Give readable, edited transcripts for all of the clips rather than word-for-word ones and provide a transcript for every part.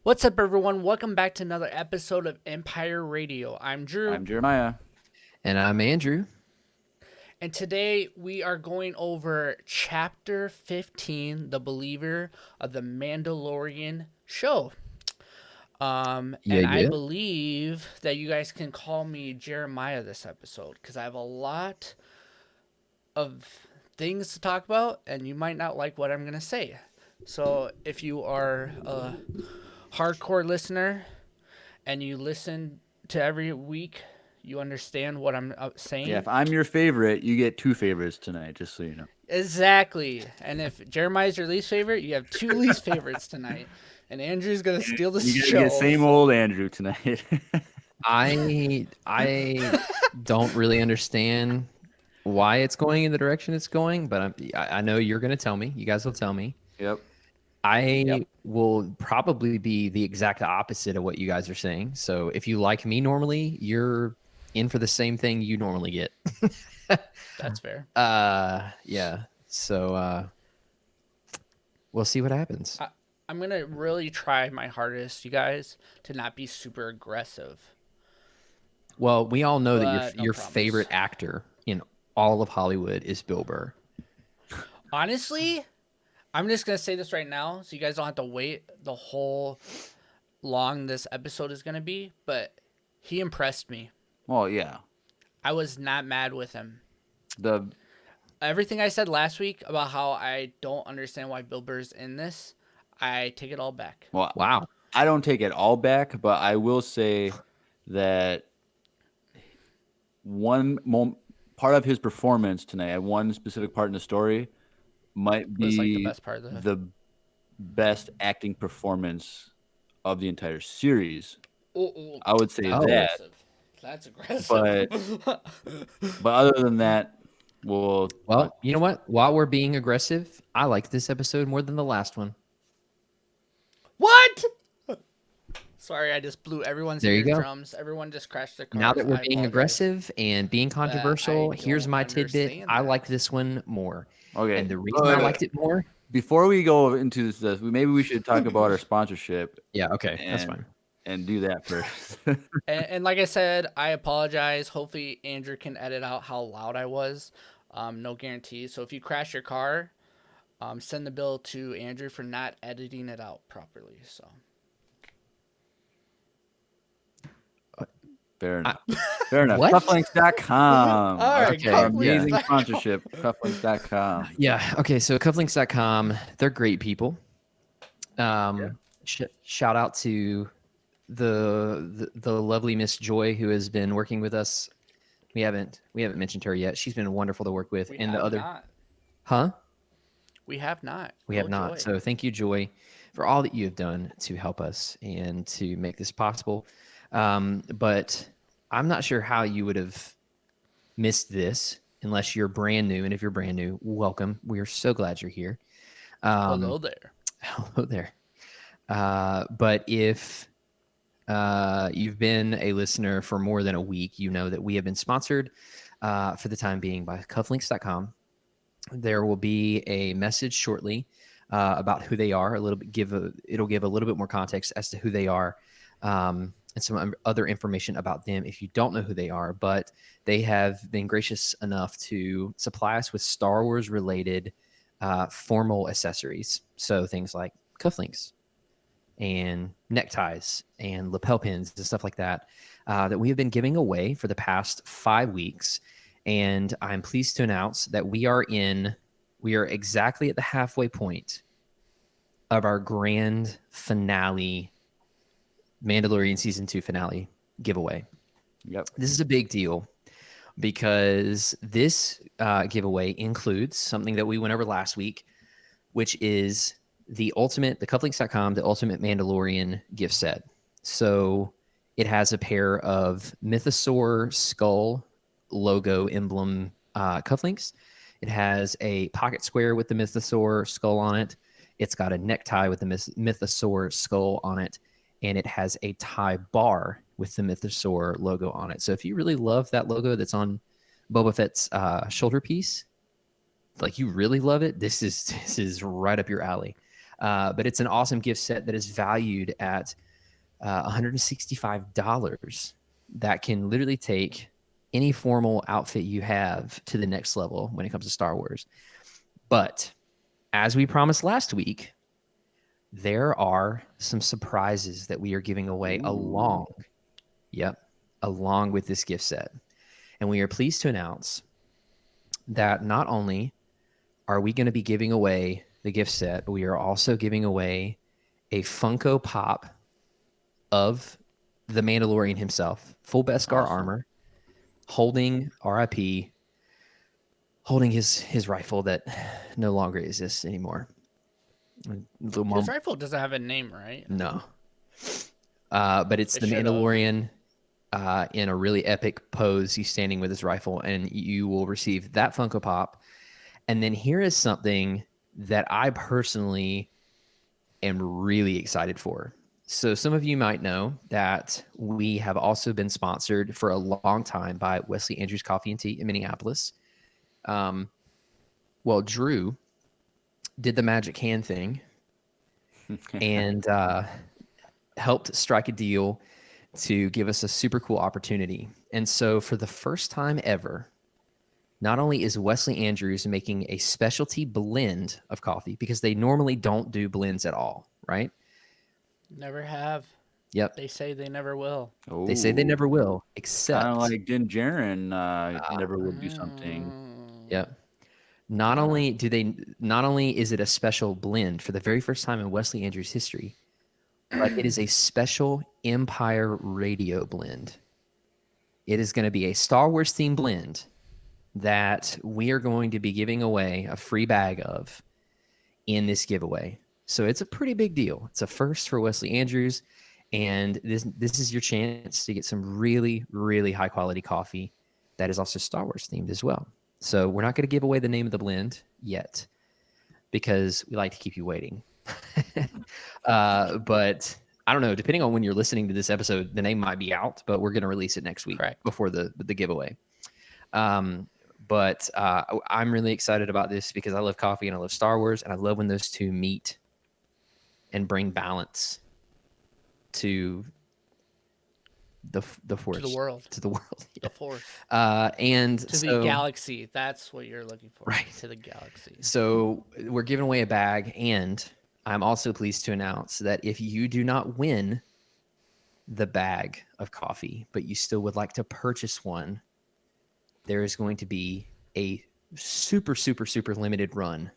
What's up, everyone? Welcome back to another episode of Empire Radio. I'm Drew, I'm Jeremiah. And I'm Andrew. and today we are going over Chapter 15, The Believer of the Mandalorian show. And I Yeah. believe that you guys can call me Jeremiah this episode because I have a lot of things to talk about, and you might not like what I'm going to say. So if you are a hardcore listener and you listen to every week, you understand what I'm saying. Yeah, if I'm your favorite, you get two favorites tonight, just so you know. Exactly. And if Jeremiah's your least favorite, you have two least favorites tonight. And Andrew's gonna steal the You show. get same old Andrew tonight. I don't really understand why it's going in the direction it's going, but I know you're going to tell me. You guys will tell me. Yep. I will probably be the exact opposite of what you guys are saying. So if you like me normally, you're in for the same thing you normally get. That's fair. Yeah. So we'll see what happens. I'm gonna really try my hardest, you guys, to not be super aggressive. Well, we all know that But no your promise. favorite actor in all of Hollywood is Bill Burr. Honestly, I'm just gonna say this right now, so you guys don't have to wait the whole long this episode is gonna be. But he impressed me. Well, yeah. I was not mad with him. The Everything I said last week about how I don't understand why Bill Burr's in this, I take it all back. well, Wow. I don't take it all back, but I will say that part of his performance tonight, one specific part in the story, might Was like the be best part of the best acting performance of the entire series. Oh, I would say Oh. that. That's aggressive. But other than that, well, You know what? While we're being aggressive, I like this episode more than the last one. What? Sorry, I just blew everyone's There you go. eardrums. Everyone just crashed their cars. Now that we're I being apologize. aggressive and being controversial, I here's don't my tidbit. understand I that. like this one more. okay. And the reason I liked it more. Before we go into this, maybe we should talk about our sponsorship. Yeah, okay. That's fine. And do that first. And like I said, I apologize. Hopefully, Andrew can edit out how loud I was. No guarantees. So if you crash your car, send the bill to Andrew for not editing it out properly. So Fair enough. Fair enough. What? Cufflinks.com. All right, Okay, Our amazing Cufflinks.com. sponsorship. Cufflinks.com. Yeah, okay. So cufflinks.com, they're great people. Shout out to the lovely Miss Joy who has been working with us. We haven't mentioned her yet. She's been wonderful to work with. we And have the other, not. huh? We have not. We Go have not. Joy. So thank you, Joy, for all that you have done to help us and to make this possible. But I'm not sure how you would have missed this unless you're brand new. And if you're brand new, welcome. We are so glad you're here. Hello there. Hello there. But if you've been a listener for more than a week, you know that we have been sponsored for the time being by cufflinks.com. There will be a message shortly about who they are. It'll give a little bit more context as to who they are, and some other information about them if you don't know who they are. But they have been gracious enough to supply us with Star Wars related formal accessories. So things like cufflinks and neckties and lapel pins and stuff like that that we have been giving away for the past 5 weeks. And I'm pleased to announce that we are exactly at the halfway point of our grand finale, Mandalorian Season 2 finale giveaway. Yep. This is a big deal because this giveaway includes something that we went over last week, which is the cufflinks.com, the Ultimate Mandalorian gift set. So it has a pair of Mythosaur skull logo emblem cufflinks. It has a pocket square with the Mythosaur skull on it. It's got a necktie with the Mythosaur skull on it. And it has a tie bar with the Mythosaur logo on it. So if you really love that logo that's on Boba Fett's shoulder piece, like you really love it, this is right up your alley. But it's an awesome gift set that is valued at $165 that can literally take any formal outfit you have to the next level when it comes to Star Wars. But as we promised last week, there are some surprises that we are giving away along with this gift set. And we are pleased to announce that not only are we going to be giving away the gift set, but we are also giving away a Funko Pop of the Mandalorian himself, full Beskar armor, holding RIP, holding his rifle that no longer exists anymore. His rifle doesn't have a name, right? No. But it's the Mandalorian in a really epic pose. He's standing with his rifle, and you will receive that Funko Pop. And then here is something that I personally am really excited for. So some of you might know that we have also been sponsored for a long time by Wesley Andrews Coffee and Tea in Minneapolis. Well, Drew did the magic hand thing and helped strike a deal to give us a super cool opportunity. And so for the first time ever, not only is Wesley Andrews making a specialty blend of coffee, because they normally don't do blends at all, right? Never have. Yep. They say they never will. Oh, They say they never will, except kind of like Din Djarin never would do something. Yep. Not only is it a special blend for the very first time in Wesley Andrews history, but it is a special Empire Radio blend. It is going to be a Star Wars themed blend that we are going to be giving away a free bag of in this giveaway. So it's a pretty big deal. It's a first for Wesley Andrews, and this is your chance to get some really, really high quality coffee that is also Star Wars themed as well. So we're not going to give away the name of the blend yet because we like to keep you waiting. But I don't know, depending on when you're listening to this episode, the name might be out, but we're going to release it next week before the giveaway. But I'm really excited about this because I love coffee and I love Star Wars, and I love when those two meet and bring balance to the force, to the world, yeah. the force, and to the galaxy. That's what you're looking for, right? To the galaxy. So we're giving away a bag, and I'm also pleased to announce that if you do not win the bag of coffee, but you still would like to purchase one, there is going to be a super, super, super limited run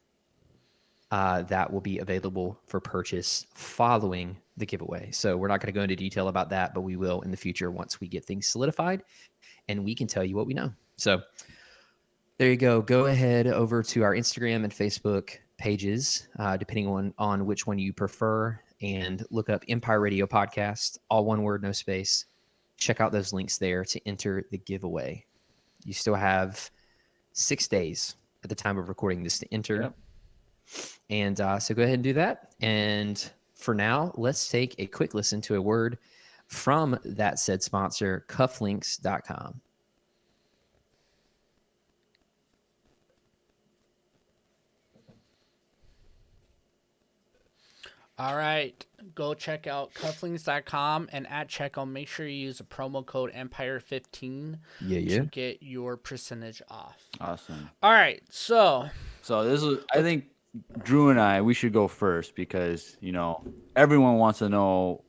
that will be available for purchase following the giveaway. So we're not going to go into detail about that, but we will in the future once we get things solidified and we can tell you what we know. So there you go. Go ahead over to our Instagram and Facebook pages, depending on which one you prefer, and look up Empire Radio Podcast, all one word, no space. Check out those links there to enter the giveaway. You still have 6 days at the time of recording this to enter. Yep. And so go ahead and do that. And for now, let's take a quick listen to a word from that said sponsor, cufflinks.com. All right, go check out cufflinks.com, and at checkout, make sure you use the promo code Empire15 to get your percentage off. Awesome. All right, so this is, I think Drew and we should go first because, everyone wants to know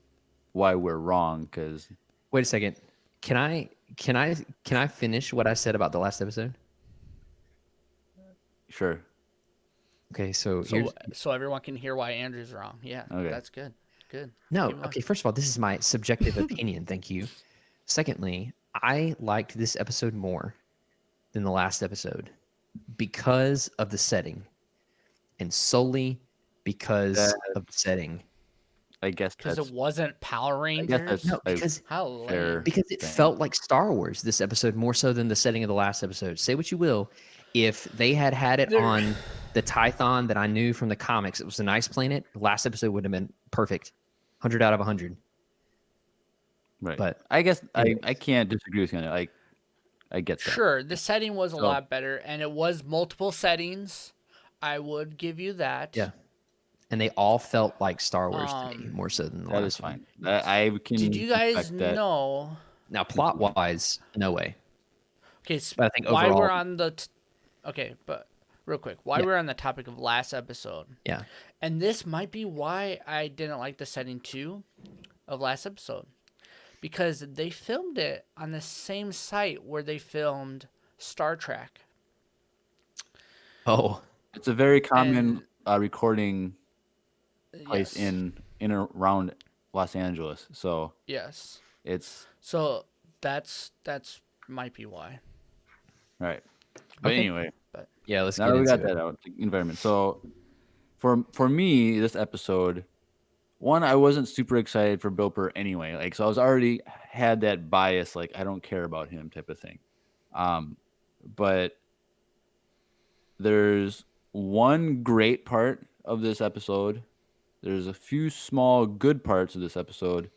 why we're wrong. Because wait a second, can I finish what I said about the last episode? Sure. Okay, so everyone can hear why Andrew's wrong. Yeah, okay. That's good. Good. No, okay, first of all, this is my subjective opinion. Thank you. Secondly, I liked this episode more than the last episode because of the setting, and solely because of the setting. I guess because it wasn't Power Rangers. No, because it felt like Star Wars this episode more so than the setting of the last episode. Say what you will, if they had it on the Tython that I knew from the comics, it was a nice planet. The last episode would have been perfect, 100 out of 100. Right, but I guess I can't disagree with you on it. I get that. Sure, the setting was a lot better, and it was multiple settings. I would give you that. Yeah. and they all felt like Star Wars to me more so than the That is last one. fine. I Did can you guys respect that. know? Now, plot wise, no way. Okay, But I think why we're overall, on the. Okay, but real quick, why Yeah. we're on the topic of last episode, yeah. and this might be why I didn't like the setting 2 of last episode, because they filmed it on the same site where they filmed Star Trek, Oh, It's a very common and recording place yes, in around Los Angeles. So yes, it's so that's might be why. right. But okay. anyway, But Yeah, let's now get that we into got it. that out, the environment. So for me, this episode, one, I wasn't super excited for Bill Burr anyway. Like, so I was already had that bias, like I don't care about him type of thing. Um, but there's one great part of this episode. There's a few small good parts of this episode,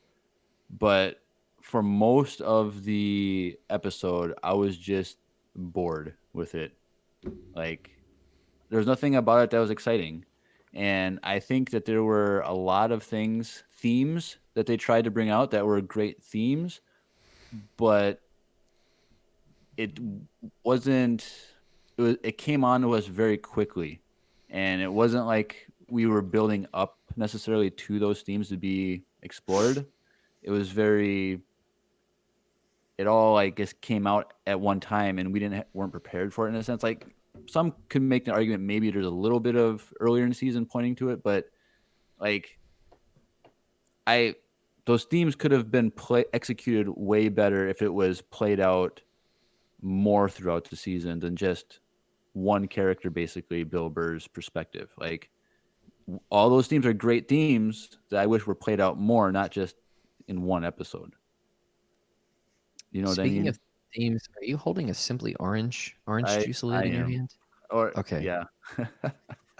but for most of the episode, I was just bored with it. Like, there's nothing about it that was exciting. And I think that there were a lot of themes that they tried to bring out that were great themes, but it wasn't, it came on to us very quickly. And it wasn't like we were building up necessarily to those themes to be explored. It was very, it all I guess came out at one time, and we weren't prepared for it in a sense. Like, some could make the argument maybe there's a little bit of earlier in the season pointing to it, but like I those themes could have been executed way better if it was played out more throughout the season than just one character, basically Bill Burr's perspective. Like, all those themes are great themes that I wish were played out more, not just in one episode. You know what I Speaking mean? of themes, are you holding a Simply Orange I juice I lid in your am. hand? Or Okay. yeah.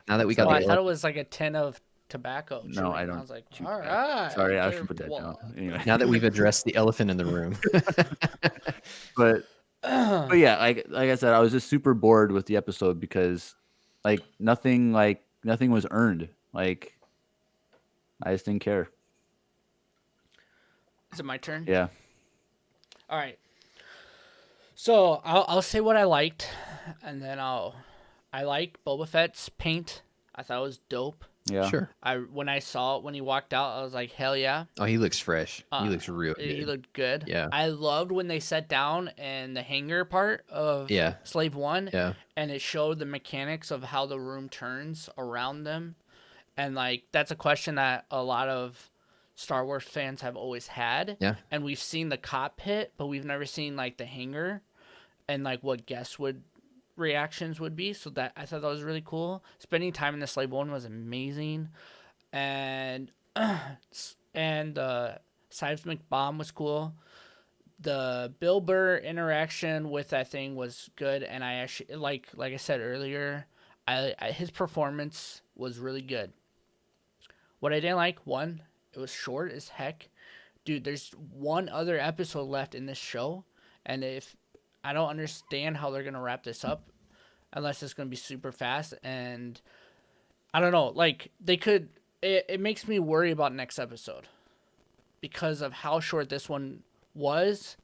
Now that we got oh, the I thought it elephant, was like a tin of tobacco No, I chewing. I don't was like, chew all tobacco. right, Sorry, I they're- should put that down. well, Anyway, now that we've addressed the elephant in the room, but yeah, like I said, I was just super bored with the episode because nothing was earned. Like, I just didn't care. Is it my turn? Yeah. All right. So I'll say what I liked, and then I like Boba Fett's paint. I thought it was dope. Yeah. sure. When I saw it when he walked out, I was like, hell yeah. Oh, he looks fresh. He looks real He good. looked good. Yeah. I loved when they sat down in the hangar part of Yeah. Slave One, Yeah. and it showed the mechanics of how the room turns around them. And like that's a question that a lot of Star Wars fans have always had. Yeah. And we've seen the cockpit, but we've never seen like the hangar and like what guests would reactions would be. So that I thought that was really cool. Spending time in the Slave One was amazing. And the seismic bomb was cool. The Bill Burr interaction with that thing was good, and I actually like I said earlier, his performance was really good. What I didn't like, one, it was short as heck. Dude, there's one other episode left in this show, and if I don't understand how they're gonna wrap this up, unless it's gonna be super fast, and I don't know, like they could. It makes me worry about next episode because of how short this one was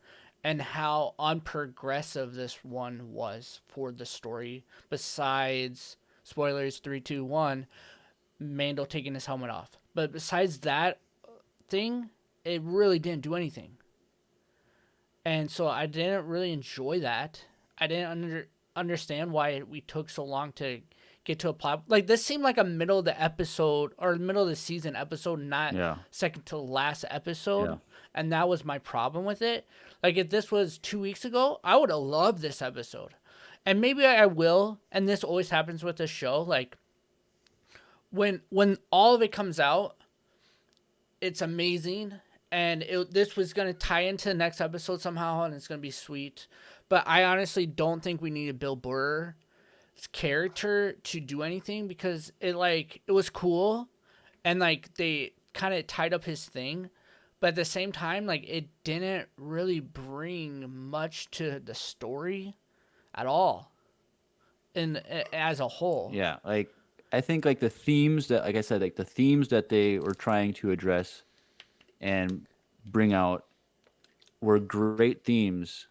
and how unprogressive this one was for the story. Besides, spoilers, 3, 2, 1, Mando taking his helmet off. But besides that thing, it really didn't do anything. And so I didn't really enjoy that. I didn't understand why we took so long to get to a plot. Like, this seemed like a middle of the episode or middle of the season episode, not Yeah. second to last episode. Yeah. And that was my problem with it. Like, if this was 2 weeks ago, I would have loved this episode. And maybe I will. And this always happens with this show. Like, when all of it comes out, it's amazing. And this was going to tie into the next episode somehow, and it's going to be sweet. But I honestly don't think we needed Bill Burr's character to do anything, because it was cool, and like they kind of tied up his thing, but at the same time, like, it didn't really bring much to the story at all, as a whole. Yeah. Like, I think like the themes that, like I said, like the themes that they were trying to address and bring out were great themes,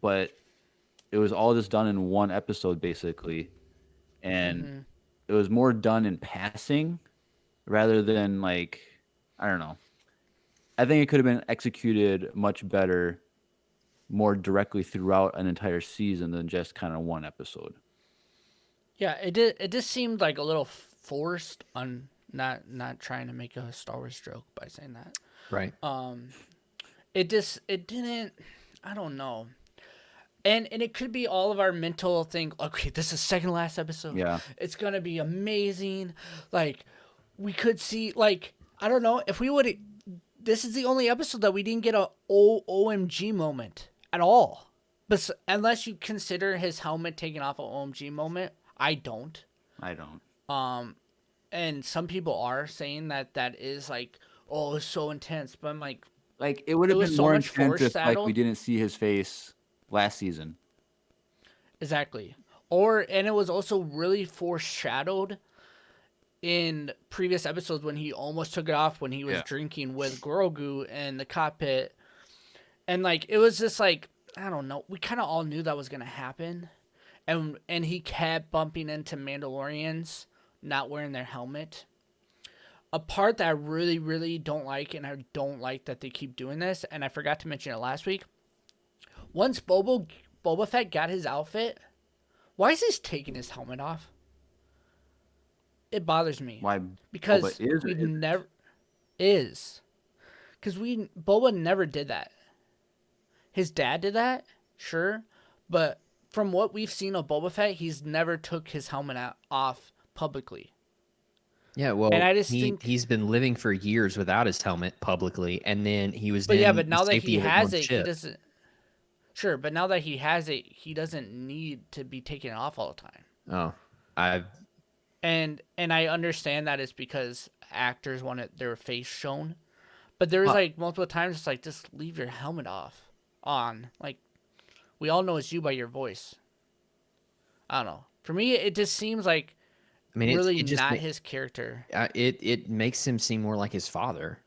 but it was all just done in one episode basically, and Mm-hmm. it was more done in passing rather than like, I don't know. I think it could have been executed much better, more directly throughout an entire season than just kind of one episode. Yeah, it did. It just seemed like a little forced. On not trying to make a Star Wars joke by saying that. Right. It didn't. I don't know. And it could be all of our mental thing. Okay, this is second last episode. Yeah. It's gonna be amazing. Like we could see. Like I don't know if we would. This is the only episode that we didn't get a OMG moment at all. But unless you consider his helmet taking off an OMG moment, I don't. I don't. And some people are saying that is like, oh, it's so intense. But I'm like It would have was been so more much intense if like we foreshadowed. didn't see his face last season. Exactly. And it was also really foreshadowed in previous episodes when he almost took it off when he was Yeah. drinking with Grogu in the cockpit. And like it was just like, I don't know, we kind of all knew that was going to happen. And he kept bumping into Mandalorians not wearing their helmet. A part that I really, really don't like, and I don't like that they keep doing this, and I forgot to mention it last week. Once Boba Fett got his outfit, why is he taking his helmet off? It bothers me. Why? Because Boba is or we've isn't? never is. Because Boba never did that. His dad did that, sure, but from what we've seen of Boba Fett, he's never took his helmet off publicly. Yeah, well, And I just think, he's been living for years without his helmet publicly, and then he was but yeah, in but the now that safety he of has one it, he ship. doesn't. Sure, but now that he has it, he doesn't need to be taking it off all the time. Oh, I And I understand that it's because actors wanted their face shown, but there was Huh. like multiple times it's like just leave your helmet on. Like we all know it's you by your voice. I don't know. For me, it just seems like I mean, really it just not his character. it makes him seem more like his father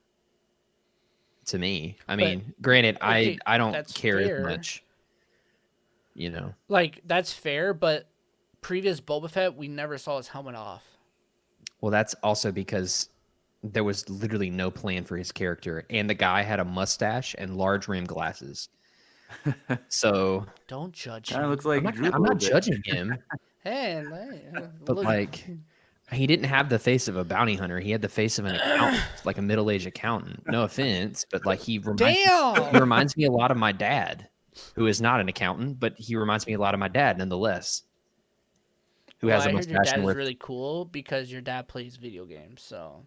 to me. I But mean, granted, okay, I don't that's care as fair. much, you know. Like that's fair, but previous Boba Fett, we never saw his helmet off. Well, that's also because there was literally no plan for his character, and the guy had a mustache and large rim glasses. So Don't judge Kind of him. looks like Drew a I'm little not bit. judging him, Hey, but look, like he didn't have the face of a bounty hunter. He had the face of an accountant, like a middle-aged accountant. No offense, but like he damn. reminds me a lot of my dad, who is not an accountant, but he reminds me a lot of my dad nonetheless, who Well, has a I heard your mustache dad and is wears. really cool because your dad plays video games. So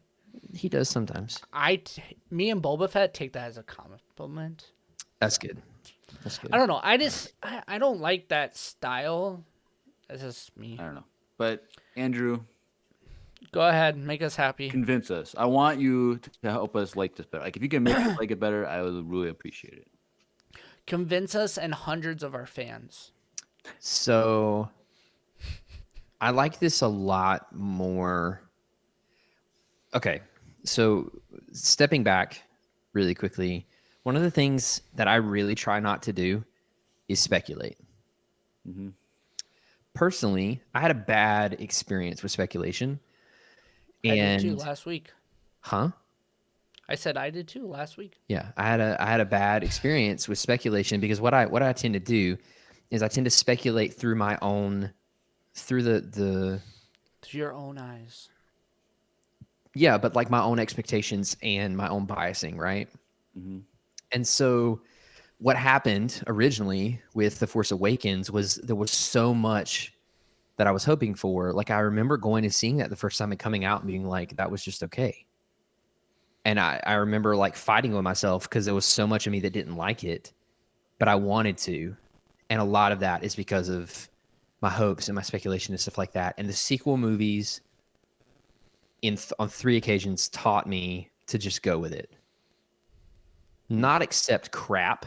He does sometimes. me and Boba Fett take that as a compliment. That's good. That's good. I don't know. I don't like that style. That's just me. I don't know. But Andrew, Go ahead, make us happy. convince us. I want you to help us like this better. Like if you can make us like it better, I would really appreciate it. Convince us and hundreds of our fans. So I like this a lot more. Okay. So stepping back really quickly, one of the things that I really try not to do is speculate. Mhm. Personally, I had a bad experience with speculation. I did too And last week. huh? I said I did too last week. Yeah, I had a bad experience with speculation because what I tend to do is I tend to speculate through my own through the Through your own eyes. yeah, but like my own expectations and my own biasing, right? Mhm. And so what happened originally with The Force Awakens was there was so much that I was hoping for. Like I remember going and seeing that the first time and coming out and being like, that was just okay. And I remember like fighting with myself because there was so much of me that didn't like it, but I wanted to. And a lot of that is because of my hopes and my speculation and stuff like that. And the sequel movies on 3 occasions taught me to just go with it. Not accept crap.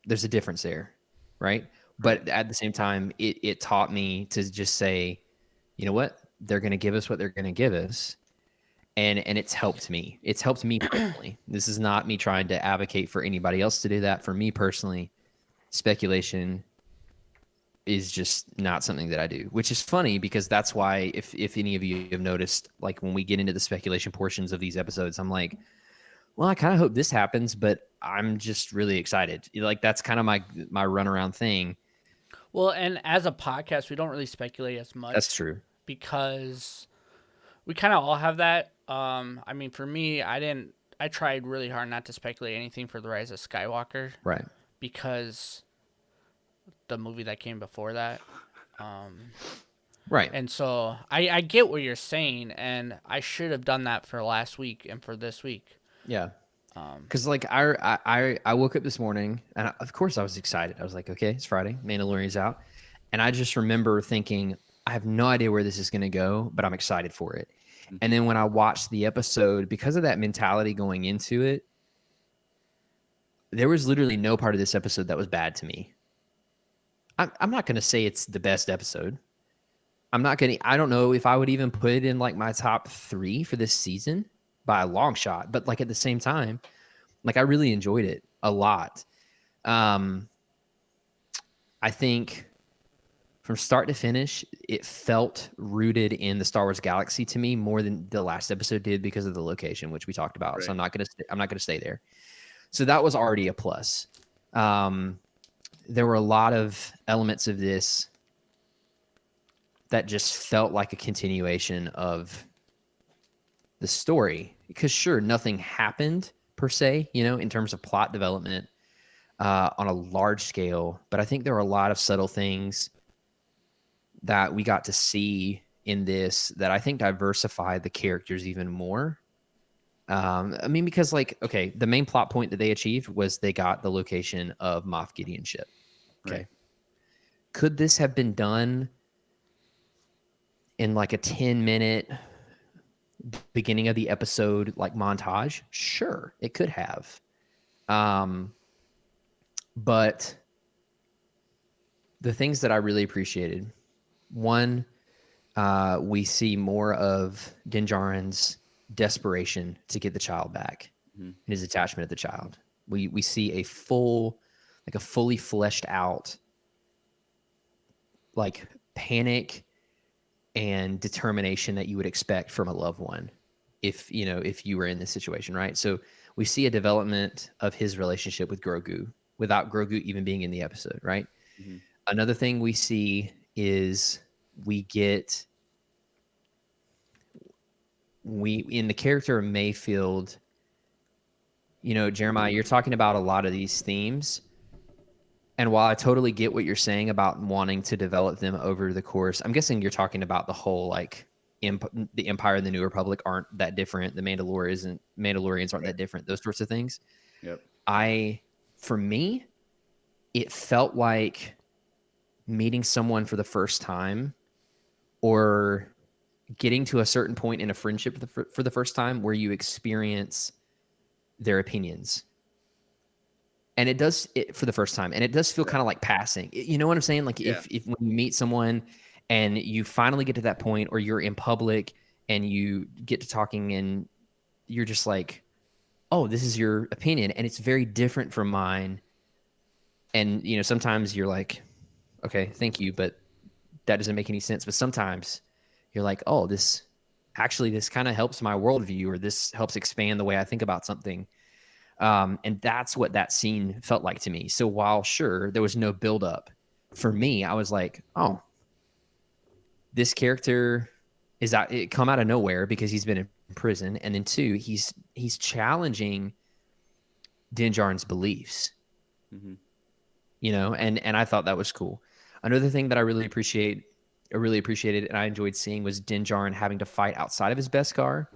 There's a difference there, right? But at the same time, it taught me to just say, you know what? they're going to give us what they're going to give us. And it's helped me. It's helped me personally. This is not me trying to advocate for anybody else to do that. For me personally, speculation is just not something that I do, which is funny because that's why if any of you have noticed, like when we get into the speculation portions of these episodes, I'm like, well, I kind of hope this happens, but I'm just really excited. Like that's kind of my runaround thing. Well, and as a podcast, we don't really speculate as much. That's true. Because we kind of all have that. I mean, for me, I tried really hard not to speculate anything for The Rise of Skywalker. Right. Because the movie that came before that. Right. And so I get what you're saying, and I should have done that for last week and for this week. Yeah. Because like I woke up this morning and of course I was excited. I was like, okay, it's Friday, Mandalorian's out, and I just remember thinking, I have no idea where this is going to go, but I'm excited for it. And then when I watched the episode, because of that mentality going into it, there was literally no part of this episode that was bad to me. I'm not going to say it's the best episode. I don't know if I would even put it in like my top 3 for this season by a long shot, but like at the same time, like I really enjoyed it a lot. I think from start to finish, it felt rooted in the Star Wars galaxy to me more than the last episode did because of the location, which we talked about. Right. So I'm not gonna stay there. So that was already a plus. There were a lot of elements of this that just felt like a continuation of the story, because sure, nothing happened per se, in terms of plot development on a large scale, but I think there were a lot of subtle things that we got to see in this that I think diversified the characters even more. I mean, because like, okay, the main plot point that they achieved was they got the location of Moff Gideon's ship. Okay. Right. Could this have been done in like a 10-minute beginning of the episode, like montage? Sure, it could have. But the things that I really appreciated, one, we see more of Din Djarin's desperation to get the child back and his attachment to the child. We see a fully fleshed out like panic and determination that you would expect from a loved one if you were in this situation, right? So we see a development of his relationship with Grogu without Grogu even being in the episode, right? Mm-hmm. Another thing we see is in the character of Mayfield, Jeremiah, you're talking about a lot of these themes. And while I totally get what you're saying about wanting to develop them over the course, I'm guessing you're talking about the whole, like, the Empire and the New Republic aren't that different. The Mandalorians aren't that different. Those sorts of things. Yep. For me, it felt like meeting someone for the first time or getting to a certain point in a friendship for the first time where you experience their opinions. And it does it for the first time. And it does feel kind of like passing. You know what I'm saying? Like if when you meet someone and you finally get to that point, or you're in public and you get to talking and you're just like, oh, this is your opinion. And it's very different from mine. And, sometimes you're like, okay, thank you, but that doesn't make any sense. But sometimes you're like, oh, this kind of helps my worldview, or this helps expand the way I think about something. And that's what that scene felt like to me. So while sure, there was no buildup, for me, I was like, oh, this character it come out of nowhere because he's been in prison. And then 2, he's challenging Din Djarin's beliefs, and I thought that was cool. Another thing that I really appreciated and I enjoyed seeing was Din Djarin having to fight outside of his Beskar.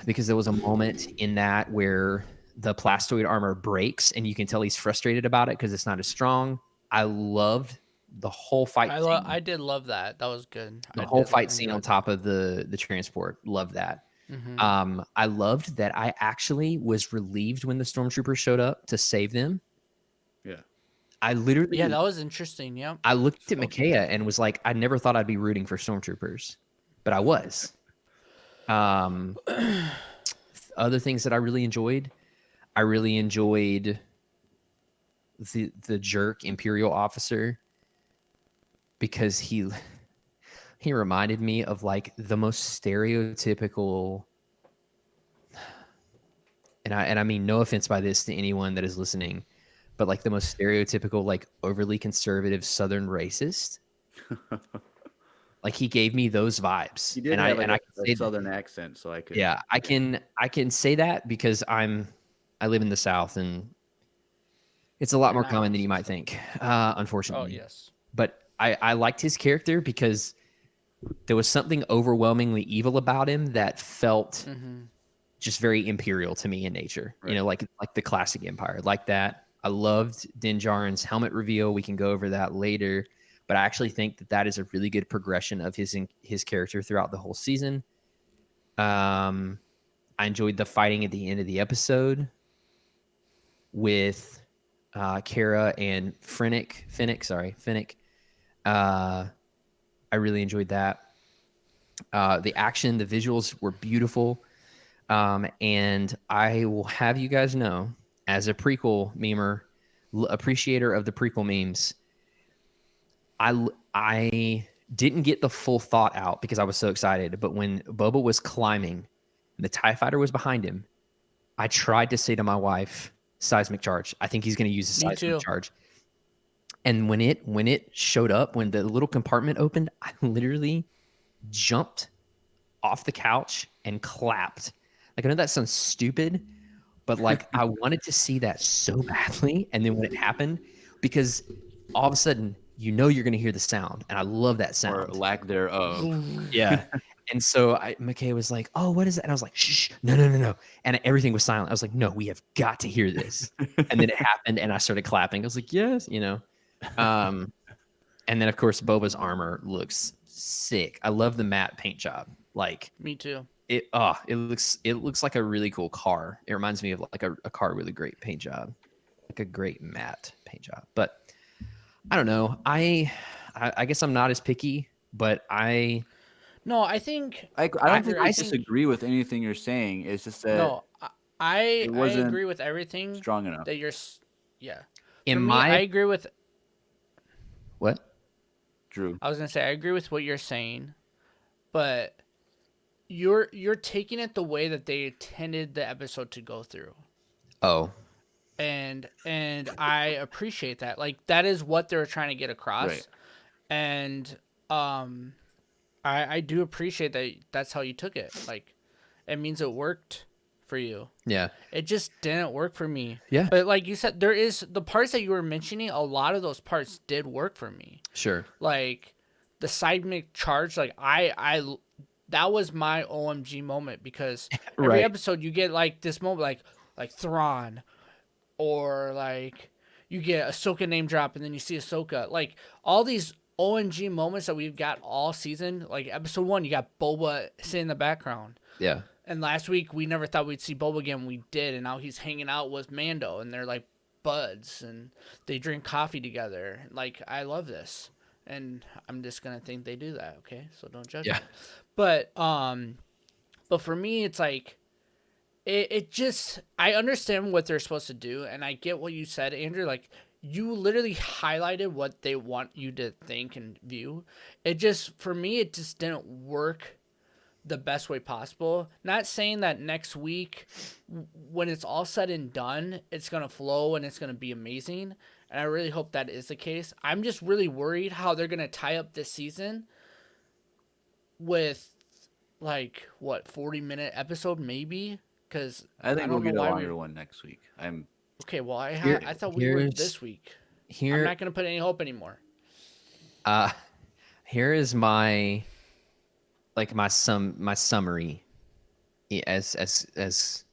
Because there was a moment in that where the plastoid armor breaks and you can tell he's frustrated about it because it's not as strong. I loved the whole fight scene. I did love that. That was good. The whole fight scene on top of the transport. Loved that. Mm-hmm. I loved that I actually was relieved when the stormtroopers showed up to save them. Yeah. I literally, Yeah, that was interesting. Yep. I looked at So Micaiah and was like, I never thought I'd be rooting for stormtroopers, but I was. Um, Other things that I really enjoyed the jerk Imperial officer because he reminded me of like the most stereotypical, and I mean no offense by this to anyone that is listening, but like the most stereotypical like overly conservative Southern racist. Like he gave me those vibes, He did and I have like and I can a say southern accent, so I could. yeah, I can say that because I live in the South and it's a lot you're more not. common than you might think, Oh unfortunately. yes. But I liked his character because there was something overwhelmingly evil about him that felt Mm-hmm. just very imperial to me in nature. You Right. know, like the classic Empire, like that. I loved Din Djarin's helmet reveal. We can go over that later, but I actually think that that is a really good progression of his character throughout the whole season. Um, I enjoyed the fighting at the end of the episode with Kara and Finnick. Uh, I really enjoyed that. The action, the visuals were beautiful. And I will have you guys know, as a prequel memer, appreciator of the prequel memes, I didn't get the full thought out because I was so excited. But when Boba was climbing and the TIE fighter was behind him, I tried to say to my wife, seismic charge. I think he's going to use a Me seismic too. charge. And when it showed up, when the little compartment opened, I literally jumped off the couch and clapped. Like I know that sounds stupid, but like I wanted to see that so badly. And then when it happened, because all of a sudden you're going to hear the sound, and I love that Or sound. lack thereof. Yeah. And so McKay was like, "Oh, what is that?" And I was like, "Shh, no, no, no, no!" And everything was silent. I was like, "No, we have got to hear this." And then it happened, and I started clapping. I was like, "Yes," you know. Um, and then of course Boba's armor looks sick. I love the matte paint job. Like Me too. it looks like a really cool car. It reminds me of like a car with a great paint job, like a great matte paint job. But I don't know. I guess I'm not as picky, but No, I think I I don't think agree. we I think disagree with anything you're saying. It's just that no, I it I wasn't agree with everything strong enough. that yeah. in For me, I my agree with. what? Drew. I was gonna say I agree with what you're saying, but you're taking it the way that they intended the episode to go through. Oh, And I appreciate that. Like that is what they were trying to get Right. across. And um I do appreciate that that's how you took it. Like it means it worked for you. yeah, It just didn't work for me. yeah, But like you said, there is the parts that you were mentioning, a lot of those parts did work for me. sure, Like the seismic charge, like I that was my OMG moment because every right, episode you get like this moment like Thrawn or like you get Ahsoka name drop and then you see Ahsoka. Like all these OMG moments that we've got all season, like episode 1 you got Boba sitting in the background. yeah, And last week we never thought we'd see Boba again. We did, and now he's hanging out with Mando, and they're like buds, and they drink coffee together. Like I love this, and I'm just gonna think they do that. Okay, so don't judge yeah, me. But for me, it's like it just I understand what they're supposed to do, and I get what you said, Andrew. Like you literally highlighted what they want you to think and view. It just for me, it just didn't work the best way possible. Not saying that next week, when it's all said and done, it's going to flow and it's going to be amazing. And I really hope that is the case. I'm just really worried how they're going to tie up this season with, like, what, 40-minute episode maybe? Because I I think we'll don't know get a why longer we. one next week. I'm Okay, well, Here, I thought we were here's this week. I'm here, not going to put any hope anymore. uh, here is my my summary as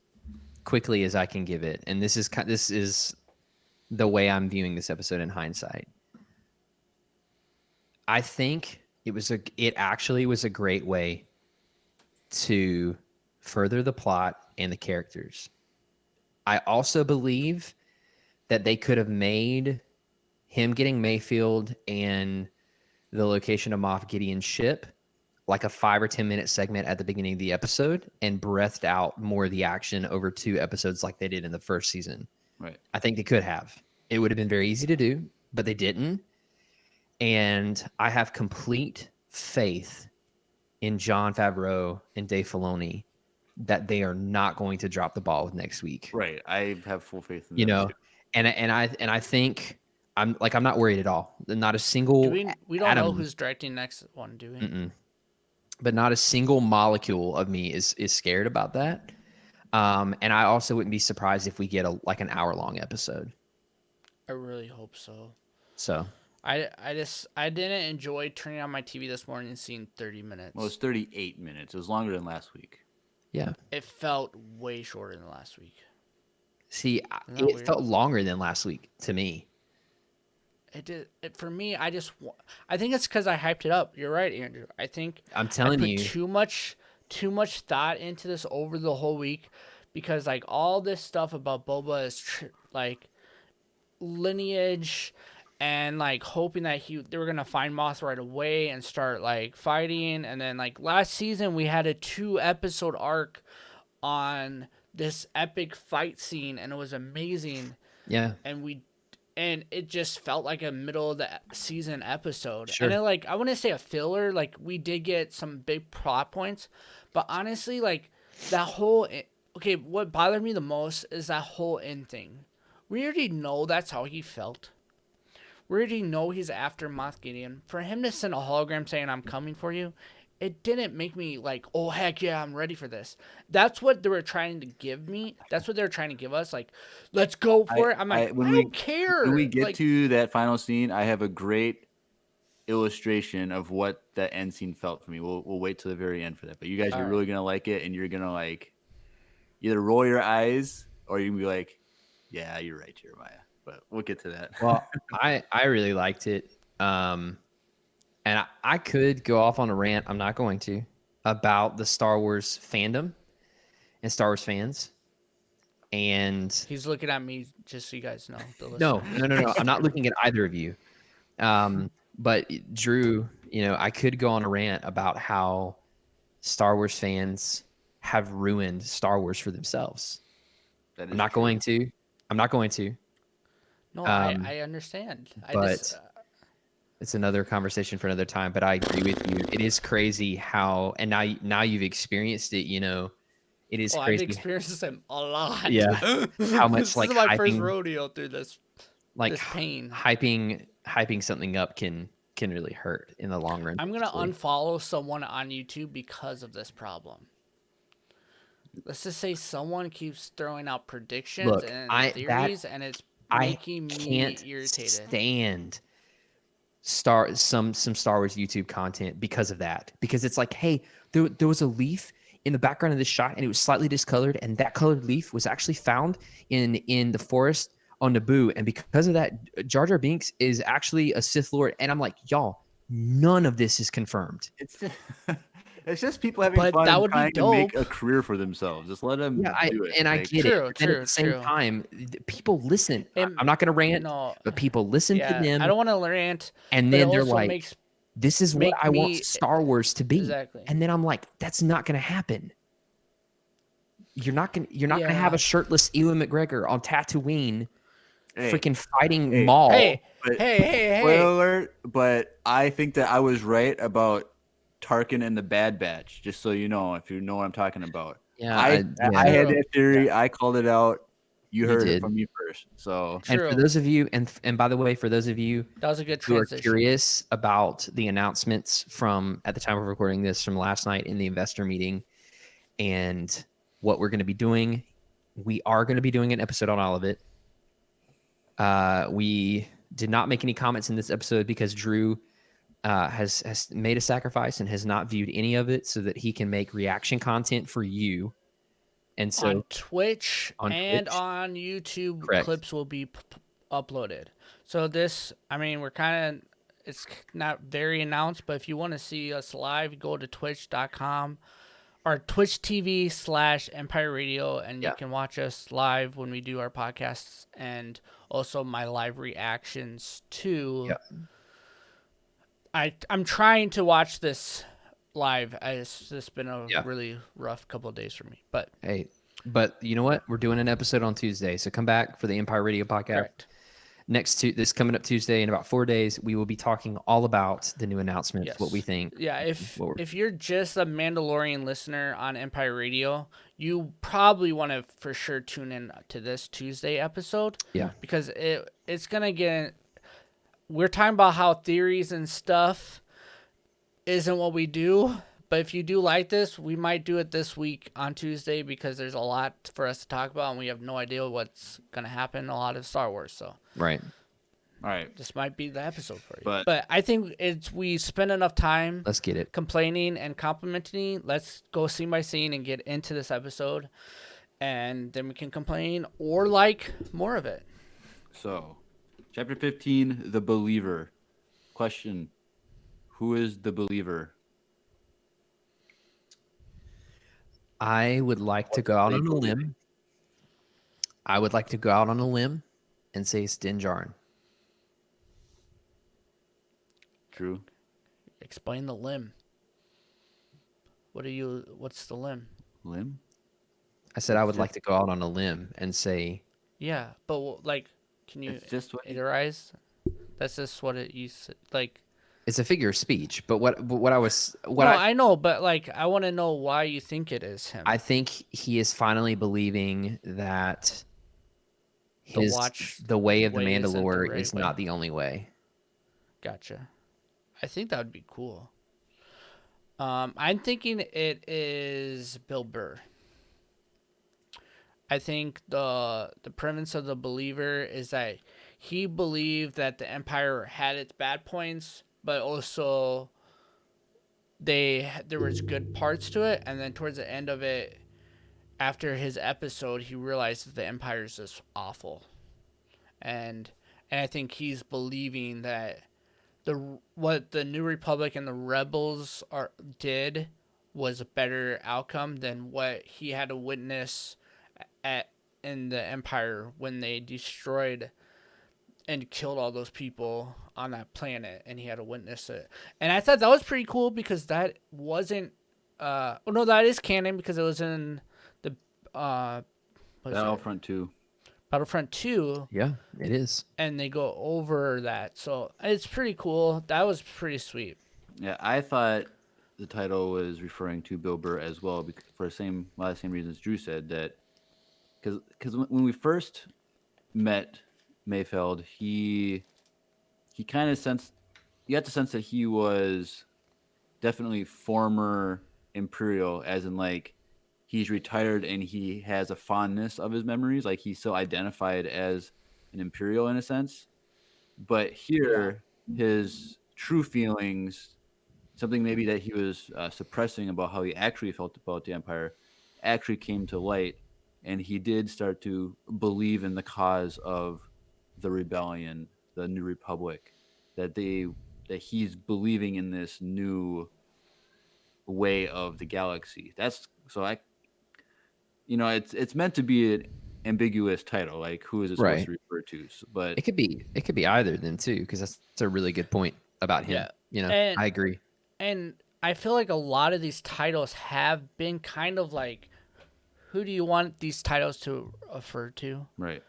quickly as I can give it, and this is the way I'm viewing this episode in hindsight. I think it actually was a great way to further the plot and the characters. I also believe that they could have made him getting Mayfield and the location of Moff Gideon's ship, like a 5 or 10 minute segment at the beginning of the episode, and breathed out more of the action over 2 episodes like they did in the first season. Right. I think they could have. It would have been very easy to do, but they didn't. And I have complete faith in Jon Favreau and Dave Filoni that they are not going to drop the ball with next week. Right. I have full faith in You them know, too. and I think I'm not worried at all. Not a single We don't know who's directing next one, do we? but not a single molecule of me is scared about that. And I also wouldn't be surprised if we get an hour-long episode. I really hope so. So I didn't enjoy turning on my TV this morning and seeing 30 minutes. Well, it's 38 minutes. It was longer than last week. yeah. It felt way shorter than last week. See, Isn't that it weird? felt longer than last week to me. It did. For me, I think it's because I hyped it up. You're right, Andrew. I think I'm telling I put you. too much thought into this over the whole week, because like all this stuff about Boba is like lineage, and like hoping that they were gonna find Moth right away and start like fighting, and then like last season we had a 2 episode arc on this epic fight scene, and it was amazing. Yeah. And it just felt like a middle of the season episode. Sure. And then, I wouldn't say a filler. Like, we did get some big plot points. But honestly, like, that whole... Okay, what bothered me the most is that whole end thing. We already know that's how he felt. We already know he's after Moff Gideon. For him to send a hologram saying, I'm coming for you, it didn't make me like, oh, heck yeah, I'm ready for this. That's what they were trying to give me. That's what they were trying to give us. Like, let's go for it. I'm like, I don't care. When we get like, to that final scene, I have a great illustration of what that end scene felt for me. We'll wait till the very end for that. But you guys are really going to like it, and you're going to like either roll your eyes or you can be like, yeah, you're right, Jeremiah. But we'll get to that. Well, I really liked it. And I could go off on a rant. I'm not going to, about the Star Wars fandom and Star Wars fans. And he's looking at me, just so you guys know. No. I'm not looking at either of you. But Drew, I could go on a rant about how Star Wars fans have ruined Star Wars for themselves. I'm not going to. No, I understand. But it's another conversation for another time. But I agree with you. It is crazy how, and now you've experienced it. It is crazy. I've experienced it a lot. Yeah, how much this like is my hyping, first rodeo through this. Like this pain. Hyping something up can really hurt in the long run. I'm gonna unfollow someone on YouTube because of this problem. Let's just say someone keeps throwing out predictions and theories, and it's making me irritated. Stand some Star Wars YouTube content because of that. Because it's like, hey, there was a leaf in the background of this shot, and it was slightly discolored, and that colored leaf was actually found in the forest on Naboo, and because of that, Jar Jar Binks is actually a Sith Lord. And I'm like, y'all, none of this is confirmed. It's just people having fun and trying to make a career for themselves. Just let them do it. And I get it. But at the same time, people listen. I'm not going to rant, but people listen to them. I don't want to rant. And then they're like, this is what I want Star Wars to be. Exactly. And then I'm like, that's not going to happen. You're not going to have a shirtless Ewan McGregor on Tatooine freaking fighting Maul. Hey. Spoiler alert, but I think that I was right about Tarkin and the Bad Batch, just so you know, if you know what I'm talking about. Yeah, I had that theory. Yeah. I called it out. You heard it from me first. So, and for those of you, and by the way, for those of you that was a good who are curious about the announcements from at the time of recording this from last night in the investor meeting and what we're going to be doing, we are going to be doing an episode on all of it. We did not make any comments in this episode because Drew has made a sacrifice and has not viewed any of it so that he can make reaction content for you. And so on Twitch on YouTube, correct, clips will be uploaded. So this, I mean, it's not very announced, but if you want to see us live, go to twitch.com our Twitch TV/Empire Radio, and you Yeah. can watch us live when we do our podcasts, and also my live reactions too. Yeah. I'm trying to watch this live. It's just been a Yeah. really rough couple of days for me, but Hey, but you know what? We're doing an episode on Tuesday, so come back for the Empire Radio podcast. correct. This coming up Tuesday in about 4 days, we will be talking all about the new announcements, Yes. what we think. Yeah, if what we're- if you're just a Mandalorian listener on Empire Radio, you probably want to for sure tune in to this Tuesday episode. Yeah. Because it's gonna get. We're talking about how theories and stuff isn't what we do, but if you do like this, we might do it this week on Tuesday because there's a lot for us to talk about, and we have no idea what's gonna happen. A lot of Star Wars, so. Right. All right. This might be the episode for you. But I think we spend enough time Let's get it. complaining and complimenting. Let's go scene by scene and get into this episode, and then we can complain or like more of it. So, chapter 15, The Believer. Question: who is the believer? I would like to go out on a limb. I would like to go out on a limb and say it's Din Djarin. True. Explain the limb. What's the limb? Limb? I said I would like to go out on a limb and say Yeah, but like, can you It's just what itemize? That's just what it used like. it's a figure of speech. But what I know, but like, I want to know why you think it is him. I think he is finally believing that the way of the way isn't the Mandalore right is way. not the only way. Gotcha. I think that would be cool. I'm thinking it is Bill Burr. I think the premise of the believer is that he believed that the Empire had its bad points, but also there was good parts to it, and then towards the end of it, after his episode, he realized that the Empire is just awful, and I think he's believing that what the New Republic and the Rebels did was a better outcome than what he had to witness in the Empire when they destroyed and killed all those people on that planet, and he had to witness it. And I thought that was pretty cool because that wasn't no, that is canon because it was in the Battlefront 2. Battlefront 2, Yeah, it is. and they go over that. So it's pretty cool. That was pretty sweet. Yeah, I thought the title was referring to Bill Burr as well, because for a lot of the same reasons Drew said, that because when we first met Mayfeld, he kind of sensed, you got the sense that he was definitely former Imperial, as in like he's retired and he has a fondness of his memories, like he's still identified as an Imperial in a sense. But here, his true feelings, something maybe that he was suppressing about how he actually felt about the Empire, actually came to light, and he did start to believe in the cause of the rebellion, the New Republic, that he's believing in this new way of the galaxy. That's so I, it's meant to be an ambiguous title, like who is it supposed Right. to refer to? But It could be either then too, because that's a really good point about him. Yeah. I agree. And I feel like a lot of these titles have been kind of like, who do you want these titles to refer to? right.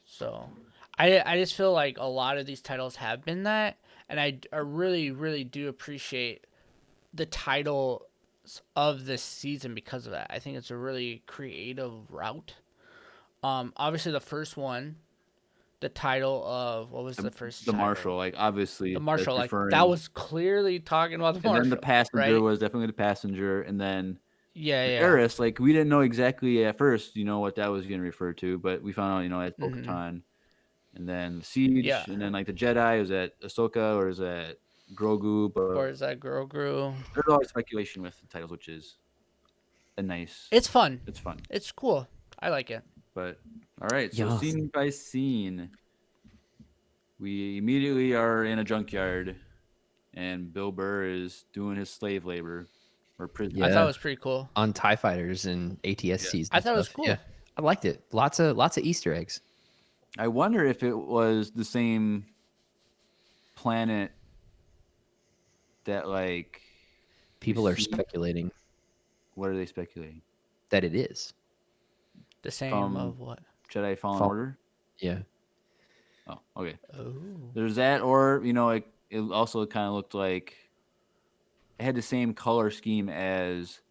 So I just feel like a lot of these titles have been that, and I really, really do appreciate the title of this season because of that. I think it's a really creative route. Obviously the first one, the title of what was the first The title? Marshal, like obviously The Marshal, that's like that was clearly talking about the and Marshal. then the passenger right? was definitely the passenger, and then Yeah, the yeah. heiress, like we didn't know exactly at first, what that was going to refer to, but we found out, as Bo-Katan, and then the siege, Yeah. and then like the Jedi, is that Ahsoka or is that Grogu? But Or is that Grogu? there's always speculation with the titles, which is a nice. It's fun. It's fun, It's cool. I like it. but all right. So Yeah. scene by scene, we immediately are in a junkyard, and Bill Burr is doing his slave labor. or prison. I Yeah. thought it was pretty cool. On TIE fighters and ATSTs. I And thought it was stuff. cool. Yeah, I liked it. Lots of Easter eggs. I wonder if it was the same planet that like we People are see. speculating What are they speculating? that it is. The same From of what? Jedi Fallen Fall- Order? Yeah. Oh, okay. Oh. There's that, or it also kind of looked like it had the same color scheme as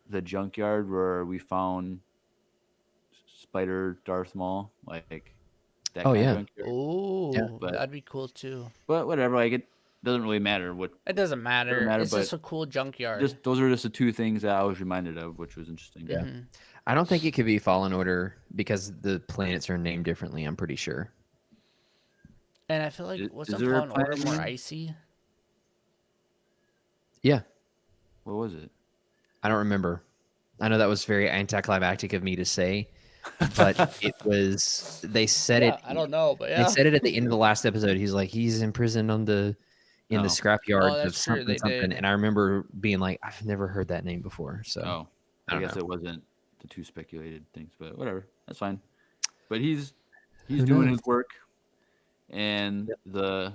the junkyard where we found Spider Darth Maul, like that Oh kind yeah. of junkyard. Oh, But that'd be cool too. whatever, like it doesn't really matter what It doesn't matter. It's but just a cool junkyard. just those are just the two things that I was reminded of, which was interesting. Yeah. Mhm. I don't think it could be Fallen Order because the planets are named differently. I'm pretty sure. And I feel like Is wasn't there a Fallen Order planet more name? icy? Yeah. What was it? I don't remember. I know that was very anticlimactic of me to say, but it was. They said Yeah, it. I don't know, but They yeah. said it at the end of the last episode. He's like, he's imprisoned in the Oh. scrapyards of that's true, something they something. did. And I remember being like, I've never heard that name before. So Oh, I I don't guess know. it wasn't the two speculated things, but whatever, that's fine. But he's Who doing knows? his work, and Yep. the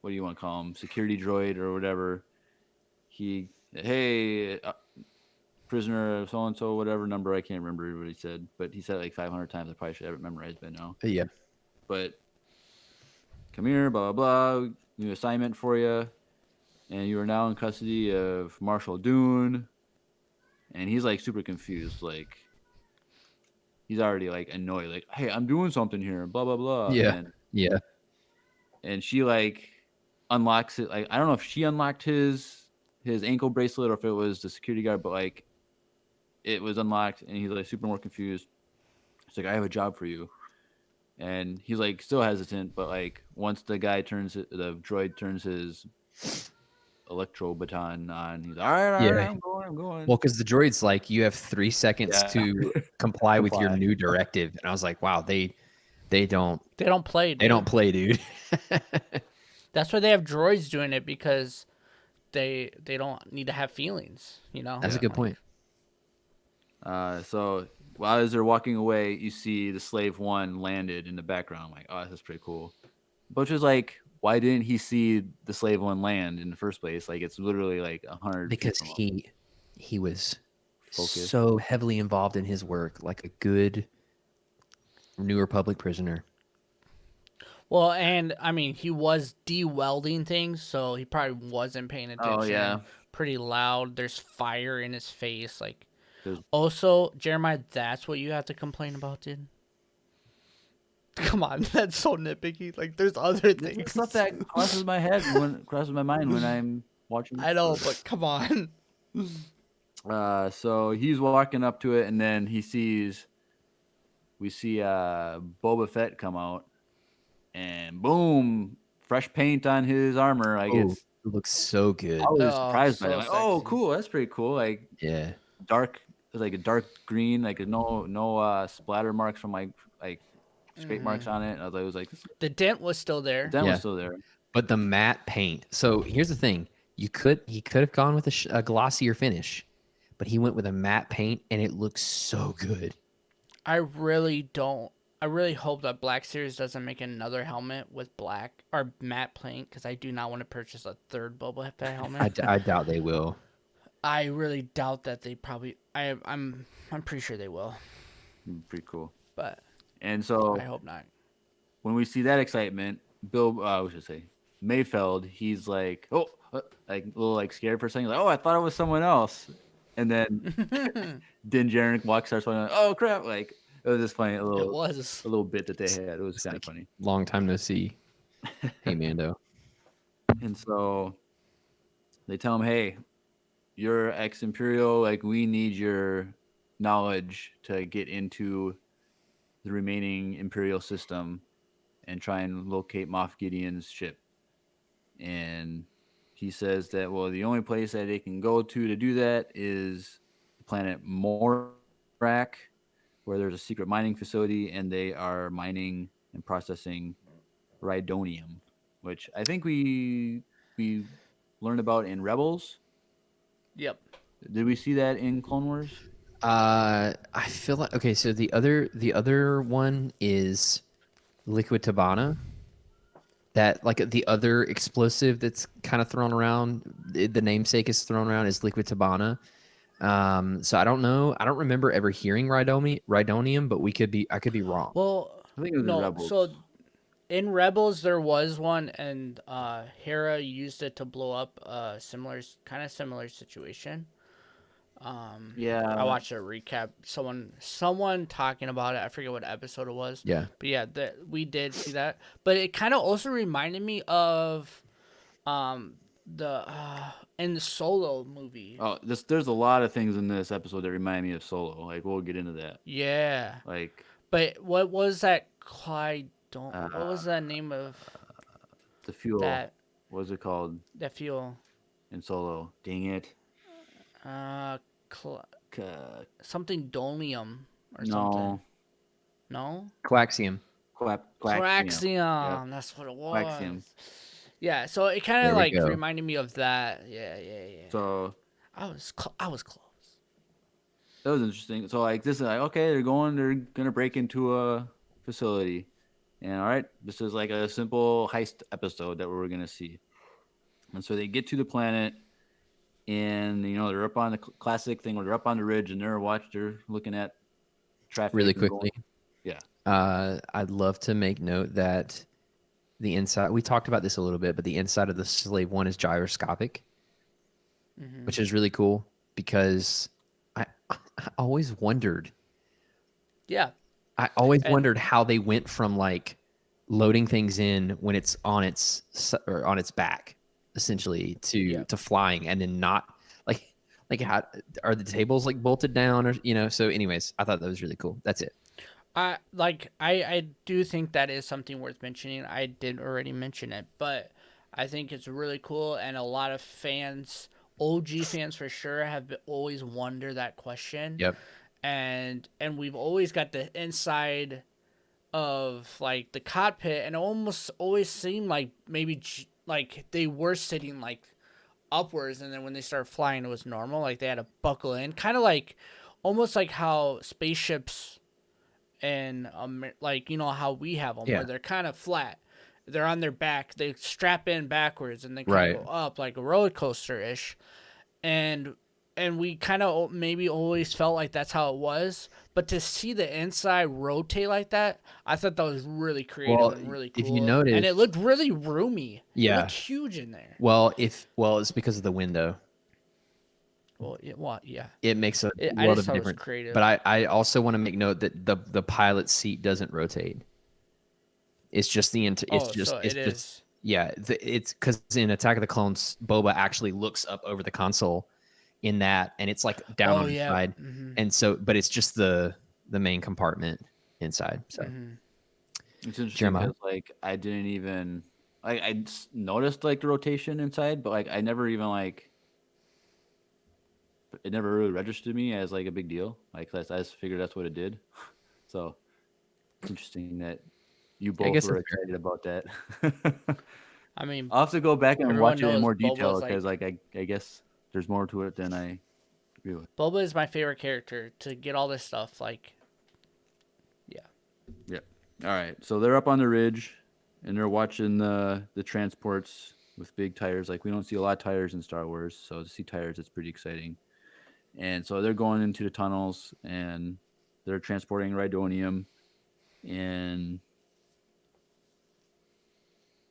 what do you want to call him, security droid or whatever, hey, prisoner so and so, whatever number, I can't remember what he said, but he said it like 500 times. I probably should have it memorized by now. Yeah. But come here, blah blah blah, new assignment for you, and you are now in custody of Marshal Dune. And he's like super confused, like he's already like annoyed, like, hey, I'm doing something here, blah blah blah. Yeah. Yeah. And she like unlocks it. Like I don't know if she unlocked his ankle bracelet or if it was the security guard, but like it was unlocked, and he's like super more confused. It's like, I have a job for you, and he's like still hesitant, but like once the droid turns his electro baton on, he's like, all right, Yeah. I'm going. Well, because the droid's like, you have 3 seconds Yeah. to comply with your Comply. new directive, and I was like, wow, they don't They don't play, dude. they don't play, dude. That's why they have droids doing it, because they don't need to have feelings, you know? That's a good point. So while as they're walking away, you see the Slave One landed in the background. I'm like, oh, that's pretty cool. But just like, why didn't he see the Slave One land in the first place? Like, it's literally like 100 feet Because from him. he was Focused. so heavily involved in his work, like a good New Republic prisoner. Well, and I mean, he was de-welding things, so he probably wasn't paying attention. Oh, yeah. Pretty loud. There's fire in his face. Like, There's- also, Jeremiah, that's what you have to complain about, dude. Come on, that's so nitpicky. Like, there's other things. It's stuff that crosses my mind when I'm watching. I know, but come on. So he's walking up to it, and then we see Boba Fett come out, and boom, fresh paint on his armor. Like Oh, it's, it looks so good. I was Oh, surprised by so that. Like, oh, sexy. cool, that's pretty cool. Like Yeah. dark, like a dark green, like no splatter marks from like scrape marks on it. I was like, this The dent was still there. was Yeah. still there. But the matte paint. So here's the thing: he could have gone with a glossier finish, but he went with a matte paint, and it looks so good. I really hope that Black Series doesn't make another helmet with black or matte paint, because I do not want to purchase a third Boba Fett helmet. I doubt they will. I really doubt that they probably. I'm pretty sure they will, Pretty cool. but And so I hope not. when we see that excitement, we should say Mayfeld, he's like, oh, like a little like scared for a second, like, oh, I thought it was someone else, and then Din Djarin starts going, oh crap, like it was just funny, It a was. little bit that they had. It was kind of like- funny. Long time no see. Hey, Mando. And so they tell him, hey, you're ex-Imperial, like we need your knowledge to get into the remaining Imperial system and try and locate Moff Gideon's ship. And he says that, well, the only place that they can go to do that is the planet Morak, where there's a secret mining facility, and they are mining and processing rhydonium, which I think we we learned about in Rebels. Yep. Did we see that in Clone Wars? I feel like okay. So the other one is liquid tabana. That like the other explosive that's kind of thrown around. The namesake is thrown around is liquid tabana. So I don't know. I don't remember ever hearing rhydonium, but I could be wrong. Well, I think it was in no. Rebels. So in Rebels there was one, and Hera used it to blow up a similar situation. I Yeah, watched a recap. Someone talking about it. I forget what episode it was. Yeah. But yeah, we did see that. But it kind of also reminded me of the in the Solo movie. oh, there's a lot of things in this episode that remind me of Solo. Like we'll get into that. Yeah. Like But what was that Clyde don't uh, what was the name of the fuel. that What was it called that fuel? in Solo? Dang it. Uh cl- K- something dolium or something. no. No? Coaxium. Quaxium. Yep. Coaxium. That's what it Quaxium. was. Yeah, so it kind There of we like go. reminded me of that. Yeah. So I was close. that was interesting. So like this is like okay, they're gonna break into a facility. And all right, this is like a simple heist episode that we're gonna see. And so they get to the planet, and they're up on the classic thing where they're up on the ridge and they're looking at traffic Really and going- quickly. Yeah. I'd love to make note that the inside, we talked about this a little bit, but the inside of the Slave One is gyroscopic, which is really cool because I always wondered, Yeah. And wondered how they went from like loading things in when it's on its back, essentially, Yeah. to flying and then not like how are the tables like bolted down or. So anyways, I thought that was really cool. That's it. I do think that is something worth mentioning. I did already mention it, but I think it's really cool, and a lot of fans, OG fans for sure, have always wondered that question. Yep. And we've always got the inside of like the cockpit, and it almost always seemed like maybe like they were sitting like upwards, and then when they started flying, it was normal. Like they had to buckle in, kind of like almost like how spaceships and like how we have them, Yeah. where they're kind of flat. They're on their back. They strap in backwards, and they kind Right. of go up like a roller coaster ish. And we kind of maybe always felt like that's how it was. But to see the inside rotate like that, I thought that was really creative Well, and really if cool. you notice, and it looked really roomy. It Yeah. looked huge in there. Well, it's because of the window. Well, yeah. It makes a I lot just of thought it was difference. creative. But I also want to make note that the pilot's seat doesn't rotate. It's just it's just so it's it just is. yeah. It's because in Attack of the Clones, Boba actually looks up over the console in that, and it's like down on the side, and so but it's just the main compartment inside. So It's interesting Jeremiah? because like I didn't even noticed like the rotation inside, but like I never even like it never really registered to me as like a big deal. Like I just figured that's what it did. So it's interesting that you both guess were that's fair. excited about that. I mean, I'll have to go back and everyone watch it in knows more Boba's, detail because like I guess there's more to it than I agree with. Boba is my favorite character to get all this stuff. Like, yeah. Yep. All right. So they're up on the ridge and they're watching the transports with big tires. Like we don't see a lot of tires in Star Wars, so to see tires, it's pretty exciting. And so they're going into the tunnels and they're transporting rhydonium. And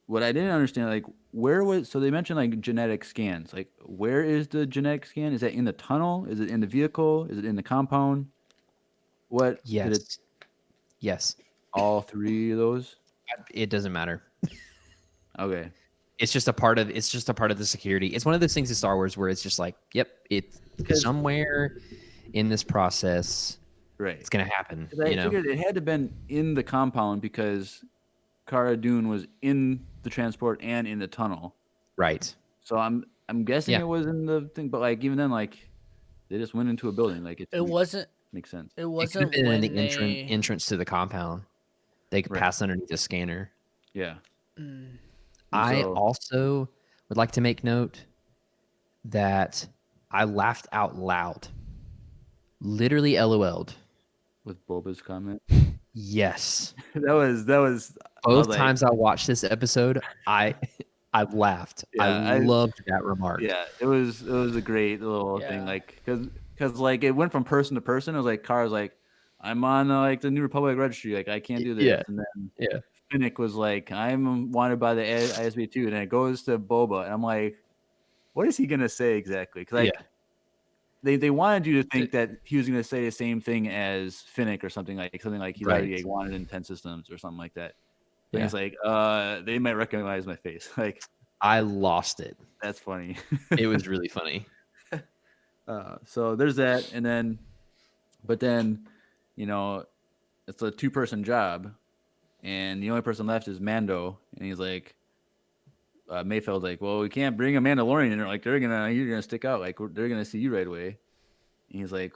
what I didn't understand, like so they mentioned like genetic scans. Like where is the genetic scan? Is that in the tunnel? Is it in the vehicle? Is it in the compound? What did it? Yes. All three of those? It doesn't matter. Okay. It's just a part of the security. It's one of those things in Star Wars where it's just like, yep, it's somewhere in this process. Right. It's gonna happen. I figured it had to have been in the compound because Cara Dune was in the transport and in the tunnel. Right. So I'm guessing it was in the thing, but like even then, like they just went into a building. Like It wasn't. makes sense. It It could have wasn't been in when the entrance to the compound. They could Right. pass underneath the scanner. Yeah. Mm, I So- also would like to make note that I laughed out loud. Literally LOL'd. With Boba's comment. Yes. that was I was Both like, times I watched this episode, I laughed. I yeah, loved that remark. yeah, it was a great little thing, Yeah. like, because like it went from person to person. It was like Kara's like, I'm on like the New Republic registry, like I can't do this, Yeah. and then Yeah. Finnick was like, I'm wanted by the ISB too, and then it goes to Boba, and I'm like, what is he gonna say exactly? Because Yeah. like they wanted you to D- think that he was gonna say the same thing as Finnick or something like he's Right. already like, wanted in 10 systems or something like that. And Yeah. he's like, they might recognize my face. Like, I lost it. that's funny. It was really funny. So there's that, and then, but then, you know, it's a 2-person job, and the only person left is Mando, and he's like, Mayfeld's like, well, we can't bring a Mandalorian in. Like, you're gonna stick out. Like, they're gonna see you right away. And he's like,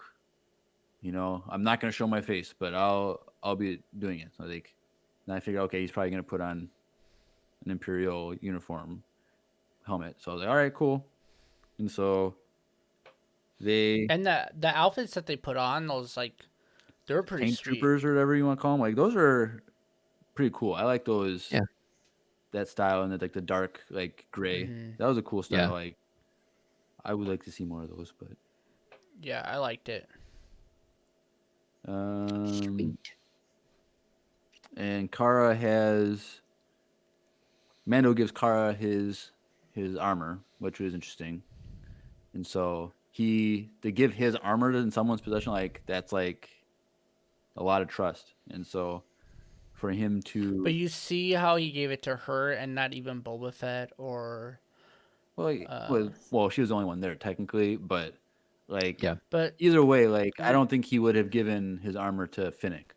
I'm not gonna show my face, but I'll be doing it. So like, then I figured, okay, he's probably gonna put on an Imperial uniform helmet. So I was like, all right, cool. And so they And the outfits that they put on, those like they were pretty tank sweet. troopers or whatever you want to call them, like those are pretty cool. I like those. Yeah. That style and like the dark like gray. Mhm. That was a cool style. Yeah. Like, I would like to see more of those, but Yeah, I liked it. and Kara has Mando gives Kara his armor, which was interesting. And so to give his armor in someone's possession, like that's like a lot of trust. And so for him to But you see how he gave it to her and not even Boba Fett or well, she was the only one there technically, but like Yeah. but either way, like I don't think he would have given his armor to Finnick,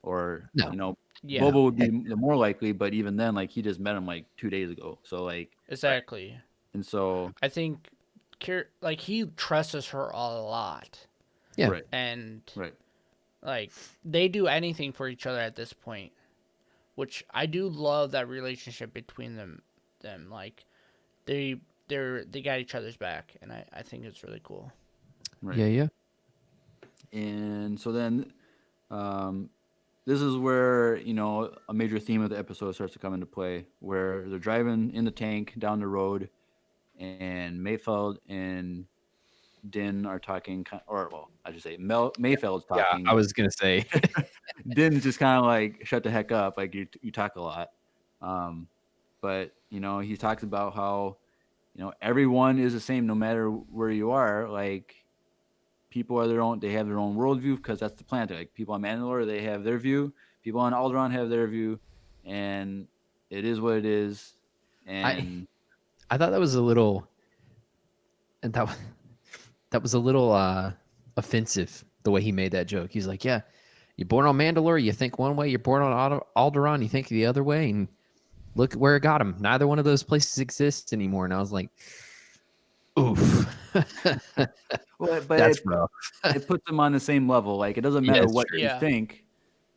or No. yeah, Boba would be the more likely. But even then, like he just met him like 2 days ago, so like exactly. and so I think like he trusts her a lot. Yeah. right, And right, like they do anything for each other at this point, which I do love that relationship between them like they got each other's back, and I think it's really cool. right. Yeah. Yeah. And so then, this is where a major theme of the episode starts to come into play, where they're driving in the tank down the road, and Mayfeld and Din are talking, or well, I should say Mayfeld's Yeah. talking. I was gonna say. Din's just kind of like, shut the heck up, like you talk a lot. But he talks about how everyone is the same no matter where you are. Like, people are they have their own worldview, because that's the planet. Like, people on Mandalore, they have their view. People on Alderaan have their view, and it is what it is. And I thought that was a little, and that was a little offensive the way he made that joke. He's like, "Yeah, you're born on Mandalore, you think one way. You're born on Alderaan, you think the other way. And look where it got him. Neither one of those places exists anymore." And I was like, "Oof." but That's rough. it puts them on the same level. Like, it doesn't matter it's what true. you Yeah. think,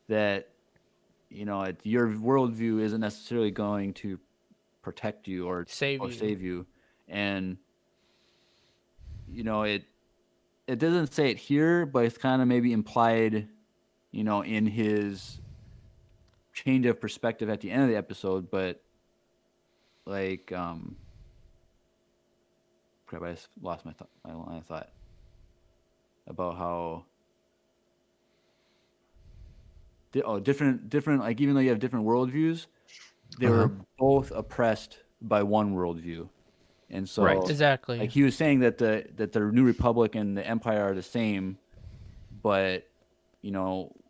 that your worldview isn't necessarily going to protect you or Save you. save you. And it doesn't say it here, but it's kind of maybe implied in his change of perspective at the end of the episode. But like, crap, I just lost my thought about how different, like, even though you have different worldviews, they were both oppressed by one worldview. And so Right. Exactly. like he was saying that the New Republic and the Empire are the same, but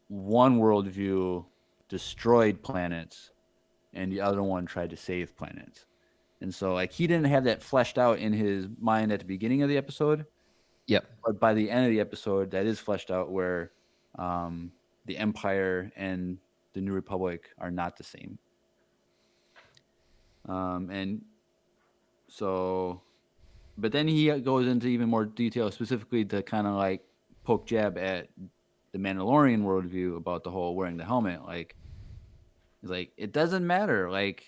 one worldview destroyed planets and the other one tried to save planets. And so like he didn't have that fleshed out in his mind at the beginning of the episode. Yep. But by the end of the episode, that is fleshed out, where the Empire and the New Republic are not the same. And so, but then he goes into even more detail, specifically to kind of like poke jab at the Mandalorian worldview about the whole wearing the helmet. Like, it's like, it doesn't matter. Like,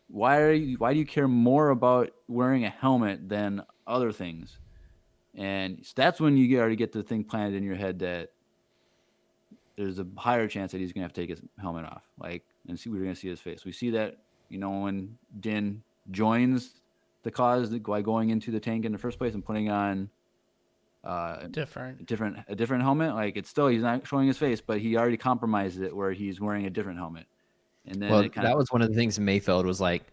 why do you care more about wearing a helmet than other things? And that's when you already get the thing planted in your head that there's a higher chance that he's gonna have to take his helmet off. Like, and see, we're gonna see his face. We see that, when Din joins the cause by going into the tank in the first place and putting on Different. a different helmet. Like, it's still, he's not showing his face, but he already compromised it where he's wearing a different helmet. And then Well, it kind that of, was one of the things Mayfeld was like,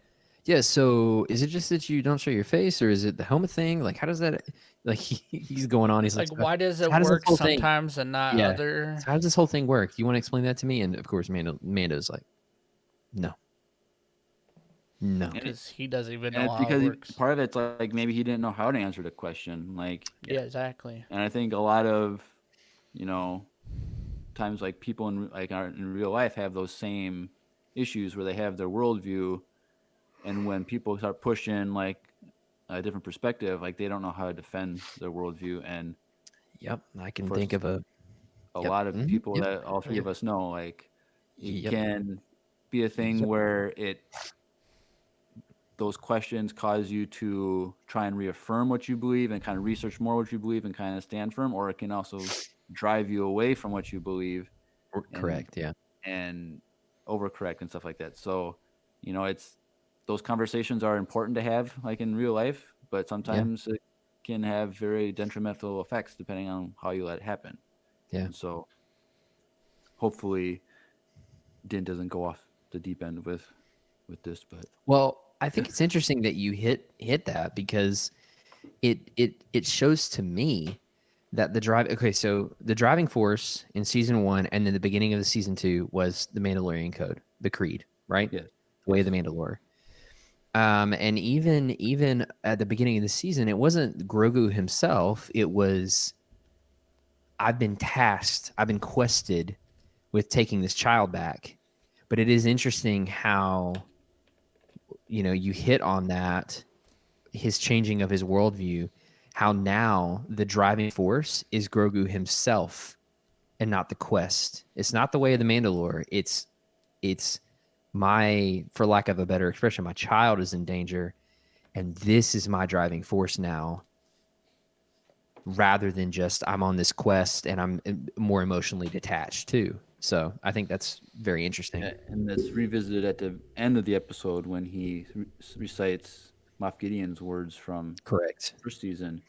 yeah, so is it just that you don't show your face, or is it the helmet thing? Like, how does that, like, he's going on. He's like, Like, why does so it how does this work whole thing, sometimes and not yeah, other? so how does this whole thing work? You want to explain that to me? And of course, Mando's like, no, no. and, Because he doesn't even and know it's how it because works. part of it's like maybe he didn't know how to answer the question. Like, Yeah, exactly. and I think a lot of, times like people in real life have those same issues where they have their worldview, and when people start pushing like a different perspective, like they don't know how to defend their worldview. And Yep, I can for think of a, a yep, lot of people yep, that all three of us know, like it yep, can be a thing yep, where those questions cause you to try and reaffirm what you believe and kind of research more what you believe and kind of stand firm, or it can also drive you away from what you believe and correct, yeah, and overcorrect and stuff like that. So, it's those conversations are important to have like in real life, but yeah, sometimes it can have very detrimental effects depending on how you let it happen. yeah. And so hopefully Din doesn't go off the deep end with this, but Well, I think it's interesting that you hit that because it shows to me that the drive. Okay, so the driving force in season one and then the beginning of the season two was the Mandalorian code, the creed, right? yes, The way yes. of the Mandalore. And even at the beginning of the season, it wasn't Grogu himself. It was, I've been tasked, I've been quested with taking this child back. But it is interesting how you hit on that, his changing of his worldview, how now the driving force is Grogu himself and not the quest. It's not the way of the Mandalore. It's my, for lack of a better expression, my child is in danger, and this is my driving force now, rather than just I'm on this quest and I'm more emotionally detached too. So I think that's very interesting. And that's revisited at the end of the episode when he recites Moff Gideon's words from Correct. first season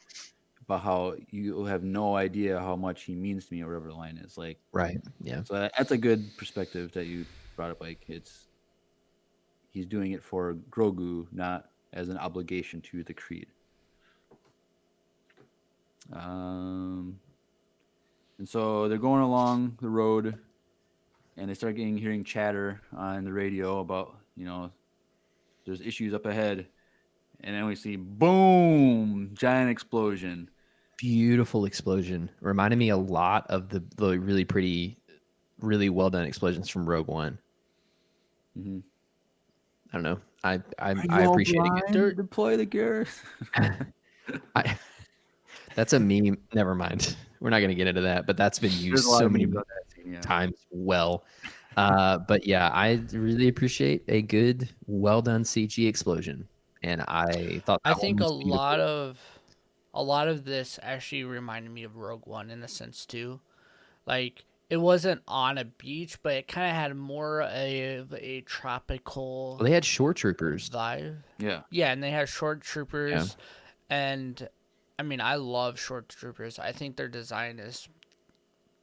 about how you have no idea how much he means to me, or whatever the line is. Like, Right. Yeah. so that's a good perspective that you brought up. Like, he's doing it for Grogu, not as an obligation to the creed. Um, and so they're going along the road, and they start hearing chatter on the radio about there's issues up ahead, and then we see boom, giant explosion. Beautiful explosion. Reminded me a lot of the really pretty, really well done explosions from Rogue One. Mm-hmm. I don't know. I Are you all appreciate it. blind? Deploy the gears. I, that's a meme. Never mind. We're not going to get into that, but that's been used There's a lot so of many memes on that scene. Yeah. times well. But yeah, I really appreciate a good, well done CG explosion, and I thought I that one think a was lot beautiful. of a lot of this actually reminded me of Rogue One in a sense too. Like, it wasn't on a beach, but it kind of had more of a Well, tropical they had shore troopers. vibe. Yeah. Yeah, and they had short Yeah, troopers, and I mean, I love short troopers. I think their design is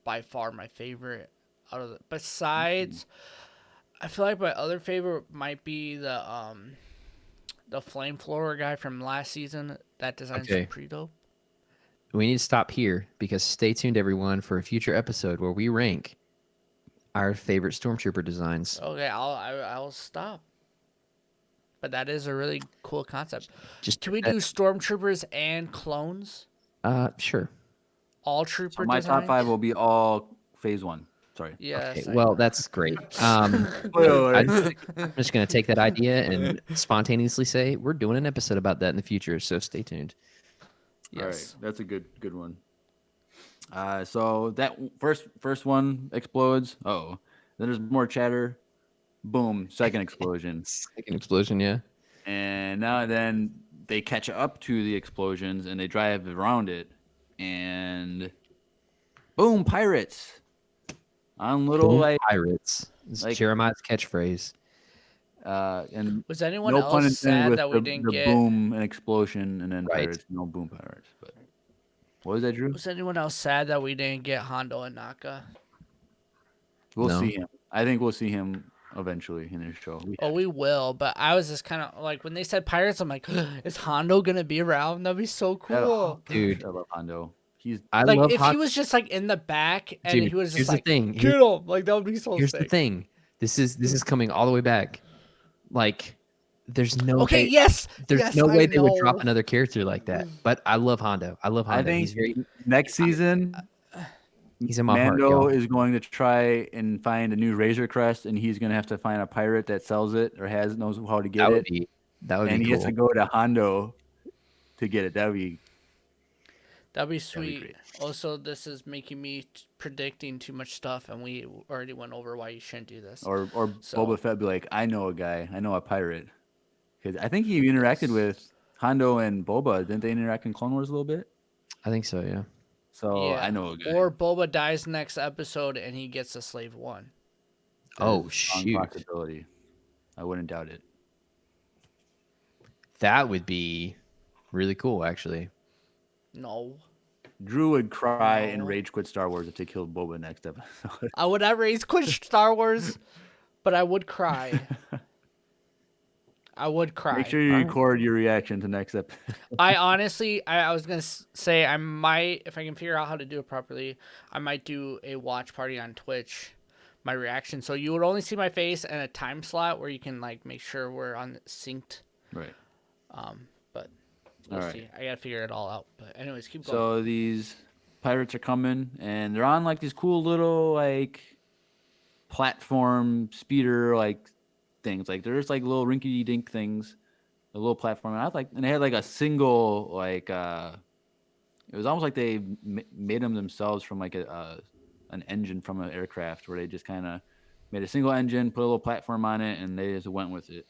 by far my favorite out of the. Besides, I feel like my other favorite might be the flamethrower guy from last season. That design's okay. pretty dope. We need to stop here because stay tuned, everyone, for a future episode where we rank our favorite stormtrooper designs. Okay, I'll stop. But that is a really cool concept. Just Can we do stormtroopers and clones? sure. All So trooper my top five designs? will be all phase one. Sorry. Okay, Yes, I well, know. that's great. Spoiler I'm alert. just going to take that idea and spontaneously say we're doing an episode about that in the future. So stay tuned. All right, Yes. that's a good one. So that first one explodes. Oh, then there's more chatter. Boom, second explosion. Second explosion, yeah. And now and then they catch up to the explosions and they drive around it. And boom, pirates. On little Boom like pirates. It's Jeremiah's catchphrase. and Was anyone no pun else intended sad with that we didn't the get? boom and explosion and then Right. pirates. No boom pirates. But what was that, Drew? Was anyone else sad that we didn't get Hondo and Naka? We'll No. see him. I think we'll see him eventually in his show. Oh, we will. But I was just kind of like when they said pirates, I'm like, is Hondo gonna be around? That'd be so cool. Dude. I love Hondo. He's I Like love if he Hondo. was just like in the back and Dude, he was just here's the like, thing. get him, like that would be so Here's sick. the thing. This is coming all the way back. Like, there's no Okay, way, yes, there's yes, no I way they would drop know. another character like that. But I love Hondo. I love I Hondo. think He's very next season he's in my heart, Mando y'all. is going to try and find a new Razor Crest, and he's going to have to find a pirate that sells it or knows how to get That would it, be that would and be he has cool. to go to Hondo to get it. That'd be Sweet. great. Also, this is making me predicting too much stuff, and we already went over why you shouldn't do this. Or So- Boba Fett be like, I know a guy, I know a pirate, because I think he interacted with Hondo and Boba. Didn't they interact in Clone Wars a little bit? I think so, yeah. So I know a guy. Or Boba dies next episode and he gets a slave one. That Oh is a strong shoot. possibility. I wouldn't doubt it. That would be really cool, actually. No. Drew would cry and No. rage quit Star Wars if they killed Boba next episode. I would never quit Star Wars, but I would cry. I would cry. Make sure you record your reaction to next episode. I honestly, I was going to say I might, if I can figure out how to do it properly, I might do a watch party on Twitch, my reaction. So you would only see my face and a time slot where you can like make sure we're on synced. Right. But we'll All right. see. I got to figure it all out. But anyways, keep going. So these pirates are coming, and they're on like these cool little like platform speeder like things. Like there's like little rinky dink things, a little platform. And I was like, and they had like a single like it was almost like they made them themselves from like an engine from an aircraft, where they just kind of made a single engine, put a little platform on it, and they just went with it.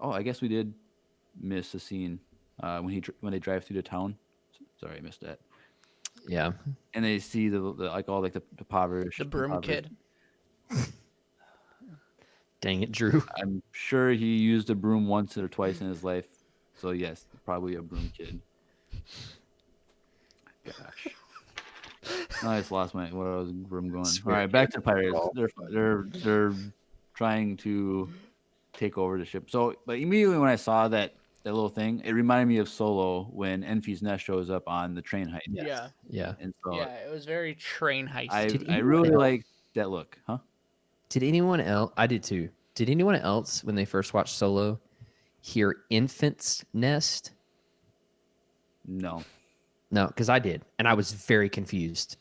Oh, I guess we did miss a scene when they drive through the town. Sorry, I missed that. Yeah. And they see the like all like the impoverished. The broom impoverished- kid. Dang it, Drew. I'm sure he used a broom once or twice in his life. So yes, probably a broom kid. Gosh. I just lost where I was going. All right, back to pirates. They're trying to take over the ship. So, but immediately when I saw that little thing, it reminded me of Solo when Enfys Nest shows up on the train heist. Yeah. Yeah. And so Yeah, it was very train heist. I really like that look, huh? Did anyone else? I did too. Did anyone else, when they first watched Solo, hear infant's nest? No. No, because I did, and I was very confused.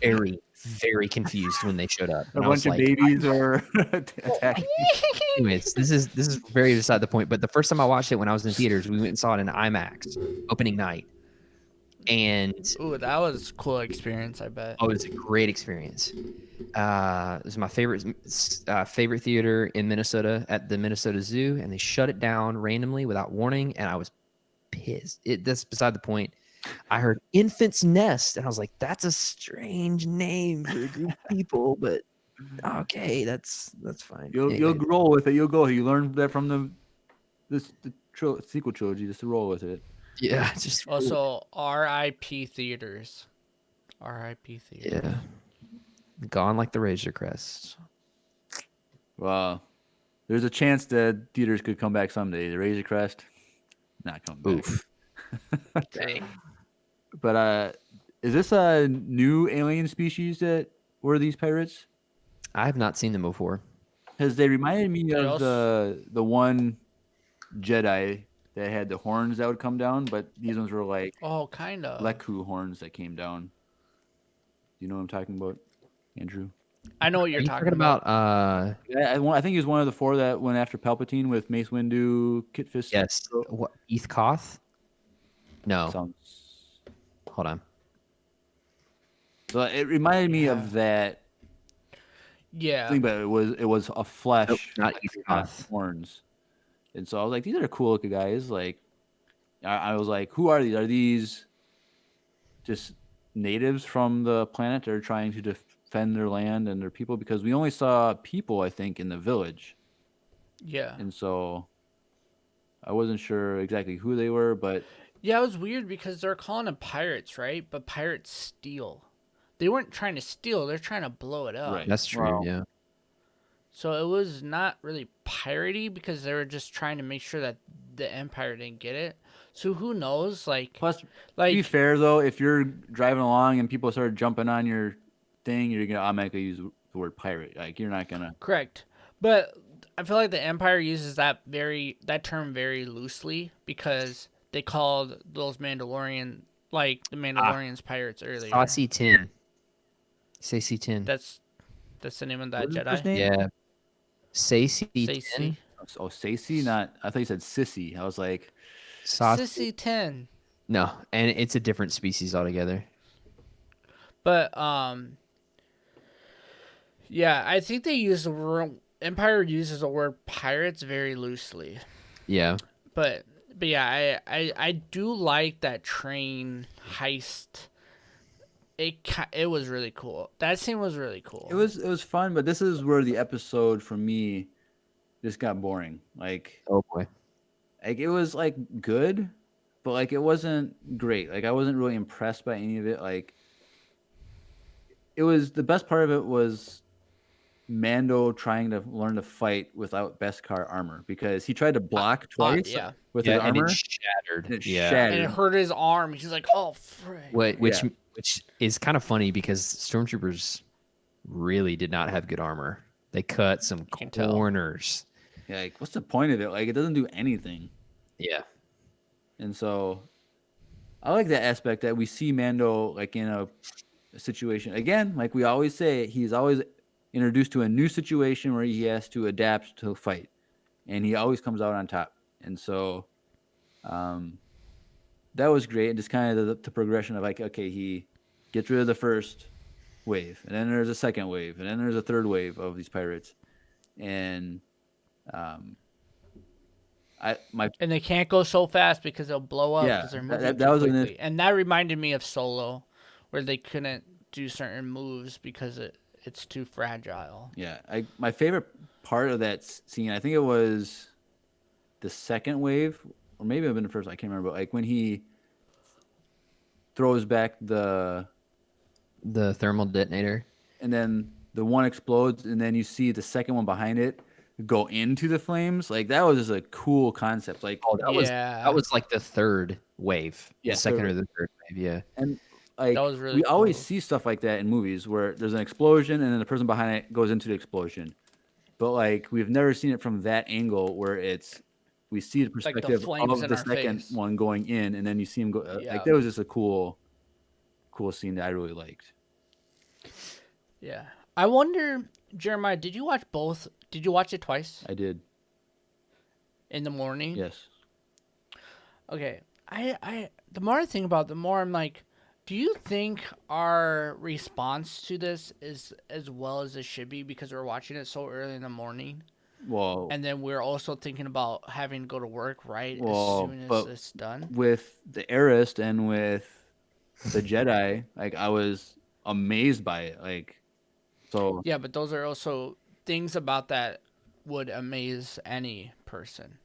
Very, very confused when they showed up. A And I was bunch of like, babies are attacking. anyways, this is very beside the point. But the first time I watched it when I was in theaters, we went and saw it in IMAX opening night, and Ooh, that was a cool experience, I bet. oh, it was a great experience. It was my favorite theater in Minnesota at the Minnesota Zoo, and they shut it down randomly without warning, and I was pissed. That's beside the point. I heard Infant's Nest, and I was like, "That's a strange name for a group of people," but okay, that's fine. You'll Anyway, roll with it. You'll go. You learned that from the sequel trilogy, just to roll with it. yeah, just Also, R.I.P. theaters. R.I.P. theaters. yeah, gone like the Razor Crest. Well, there's a chance that theaters could come back someday. The Razor Crest, not coming back. Oof. Dang. But is this a new alien species that were these pirates? I have not seen them before. Because they reminded me They of also- the one Jedi that had the horns that would come down, but these ones were like Oh, kind of. Leku horns that came down. Do you know what I'm talking about, Andrew? I know what Are you're you talking about. Yeah, I think he was one of the four that went after Palpatine with Mace Windu, Kit Fisto. Yes. What? Heath Koth? No. Sounds. Hold on. So it reminded me of that. Yeah. thing, but it was a flesh, Nope, not like, not Yuggoth. horns. And so I was like, these are cool looking guys. Like, I was like, who are these? Are these just natives from the planet that are trying to defend their land and their people? Because we only saw people, I think, in the village. Yeah. And so I wasn't sure exactly who they were, but Yeah, it was weird because they're calling them pirates, right? But pirates steal. They weren't trying to steal, they're trying to blow it up. right. That's true. Well, Yeah. So it was not really piratey because they were just trying to make sure that the Empire didn't get it. So who knows? plus, to be Like fair though, if you're driving along and people start jumping on your thing, you're gonna automatically use the word pirate. Like, you're not gonna. correct. But I feel like the Empire uses that term very loosely because they called those the Mandalorians pirates earlier. Saucy 10. Say C10. That's the name of that What is his Jedi. first name? Yeah. Say C10. Sacy. Oh, Sacy, not. I thought you said Sissy. I was like, Saucy. Sissy 10. No, and it's a different species altogether. But yeah, I think they use the word Empire uses the word pirates very loosely. Yeah. But yeah, I do like that train heist. It was really cool. That scene was really cool. it was fun, but this is where the episode for me just got boring. Like Oh boy. it was like good, but like it wasn't great. Like, I wasn't really impressed by any of it. Like, it was, the best part of it was Mando trying to learn to fight without Beskar armor, because he tried to block twice yeah. with Yeah, his and armor. it shattered. And it Yeah. shattered. And it hurt his arm. He's like, "Oh, frick." Which is kind of funny because stormtroopers really did not have good armor. They cut some can tell. corners. Yeah, like, what's the point of it? Like, it doesn't do anything. Yeah. And so I like that aspect that we see Mando like in a situation again, like we always say, he's always introduced to a new situation where he has to adapt to a fight, and he always comes out on top. And so that was great. And just kind of the progression of like, okay, he gets rid of the first wave, and then there's a second wave, and then there's a third wave of these pirates. And And they can't go so fast because they'll blow up Yeah, because they're that- moving that too was an quickly. And that reminded me of Solo, where they couldn't do certain moves because it's too fragile. Yeah, my favorite part of that scene, I think it was the second wave, or maybe it been the first. I can't remember. But like when he throws back The thermal detonator. and then the one explodes, and then you see the second one behind it go into the flames. Like, that was just a cool concept. Like, Oh, that Yeah. was like the third wave. Yeah, The second third or the third wave. Yeah. and like That was really we always cool. see stuff like that in movies where there's an explosion and then the person behind it goes into the explosion. But like, we've never seen it from that angle where we see the the perspective flames of in the our second face. one going in, and then you see him go. Yeah. Like, that was just a cool scene that I really liked. Yeah. I wonder, Jeremiah, did you watch both? Did you watch it twice I did. in the morning? Yes. Okay. I the more I think about it, the more I'm like, do you think our response to this is as well as it should be because we're watching it so early in the morning? Well, And then we're also thinking about having to go to work right Well, as soon as but- it's done. with the Heiress and with the Jedi, like, I was amazed by it. Like, so Yeah, but those are also things about that would amaze any person.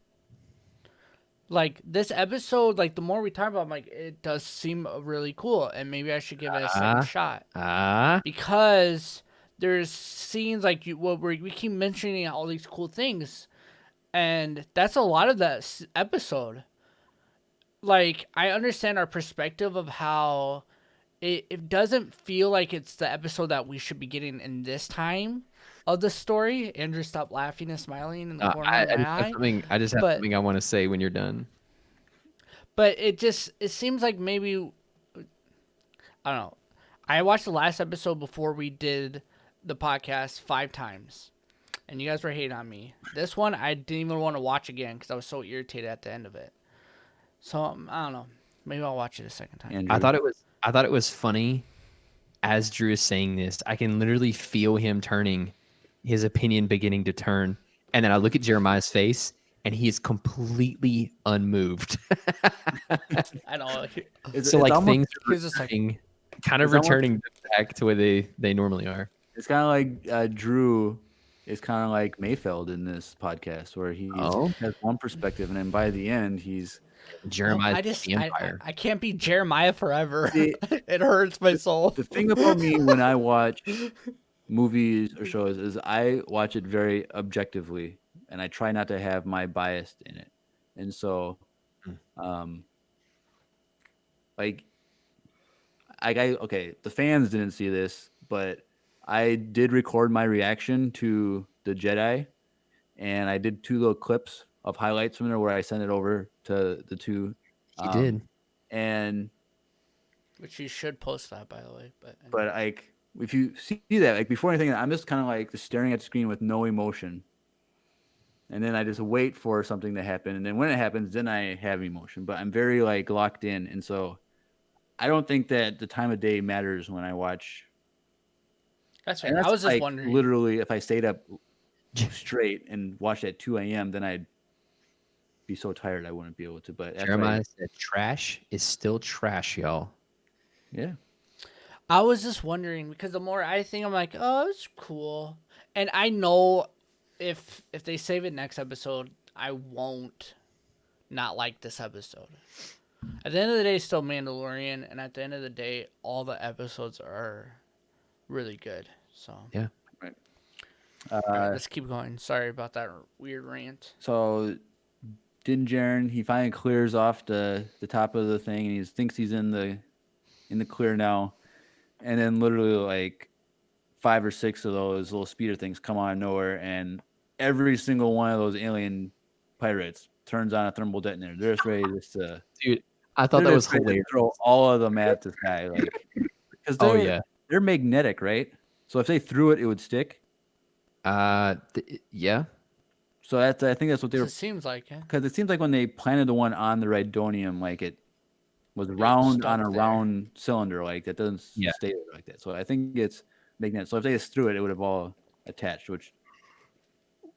Like this episode, like the more we talk about, it, I'm like, it does seem really cool, and maybe I should give it a second shot because there's scenes like we keep mentioning all these cool things, and that's a lot of that episode. Like, I understand our perspective of how it doesn't feel like it's the episode that we should be getting in this time of the story. Andrew, stop laughing and smiling in the corner I of my just have eye. something. I just have but- something I want to say when you're done. But it seems like maybe, I don't know. I watched the last episode before we did the podcast 5 times, and you guys were hating on me. This one, I didn't even want to watch again because I was so irritated at the end of it. So, I don't know. Maybe I'll watch it a second time. Andrew, I thought it was funny as Drew is saying this. I can literally feel him turning his opinion beginning to turn, and then I look at Jeremiah's face, and he is completely unmoved. I know. It's, So it's like almost things are He's just like, kind of it's almost returning back to where they normally are. it's kind of like Drew is kind of like Mayfeld in this podcast, where he Oh, has one perspective, and then by the end, he's oh, Jeremiah's the I Empire. I can't be Jeremiah forever. see It hurts my soul. the thing about me when I watch movies or shows is I watch it very objectively, and I try not to have my bias in it, and so Mm. um, like okay, the fans didn't see this, but I did record my reaction to the Jedi, and I did 2 little clips of highlights from there where I sent it over to the 2, He did. and Which you should post that, by the way. But but like if you see that, like before anything, I'm just kind of like just staring at the screen with no emotion, and then I just wait for something to happen, and then when it happens, then I have emotion. But I'm very like locked in, and so I don't think that the time of day matters when I watch. that's And fair. I that's was just like wondering. literally, if I stayed up straight and watched at 2 a.m., then I'd be so tired I wouldn't be able to. But after Jeremiah said, "Trash is still trash, y'all." yeah, I was just wondering because the more I think, I'm like, oh, it's cool, and I know if they save it next episode, I won't not like this episode. At the end of the day, it's still Mandalorian, and at the end of the day, all the episodes are really good. So Yeah. right. all right, let's keep going. Sorry about that weird rant. So Din Djarin, he finally clears off the top of the thing, and he thinks he's in the clear now. And then literally like 5 or 6 of those little speeder things come out of nowhere, and every single one of those alien pirates turns on a thermal detonator. They're just ready to Dude, I thought they're that was just ready to hilarious. throw all of them at this guy, like because Oh yeah. they're magnetic, right? So if they threw it, it would stick. Yeah. So I think that's what they were, It seems like it. because it seems like when they planted the one on the Rhydonium, like it was It round stuck on a there. round cylinder, like that doesn't Yeah. stay there like that. So I think it's magnetic. So if they just threw it, it would have all attached, which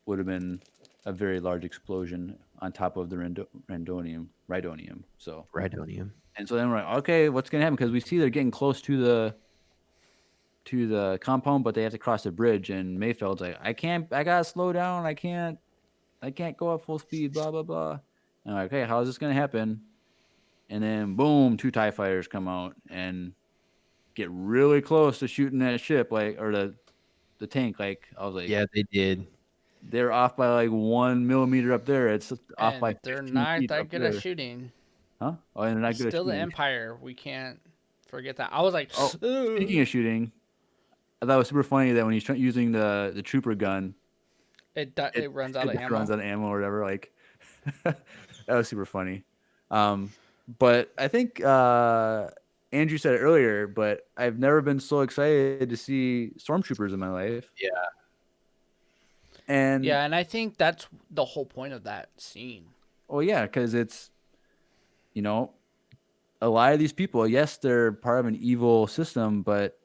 would have been a very large explosion on top of the Rhydonium. So Rhydonium. and so then we're like, okay, what's gonna happen? Because we see they're getting close to the compound, but they have to cross the bridge, and Mayfeld's like, I gotta slow down, I can't go at full speed, blah blah blah. And I'm like, okay, how is this gonna happen? And then boom, 2 TIE fighters come out and get really close to shooting that ship, like, or the tank. Like I was like, Yeah, they did. they're off by like 1 millimeter up there. It's off by And they're 15 not feet that up good there. at shooting. Huh? Oh, and they're not good at Still the shooting. Empire. We can't forget that. I was like, Oh, speaking of shooting, I thought it was super funny that when he's using the trooper gun, it runs out it of just ammo. runs out of ammo or whatever. Like that was super funny. But I think Andrew said it earlier, but I've never been so excited to see stormtroopers in my life. Yeah. And Yeah, and I think that's the whole point of that scene. well, yeah, because it's, a lot of these people, yes, they're part of an evil system, but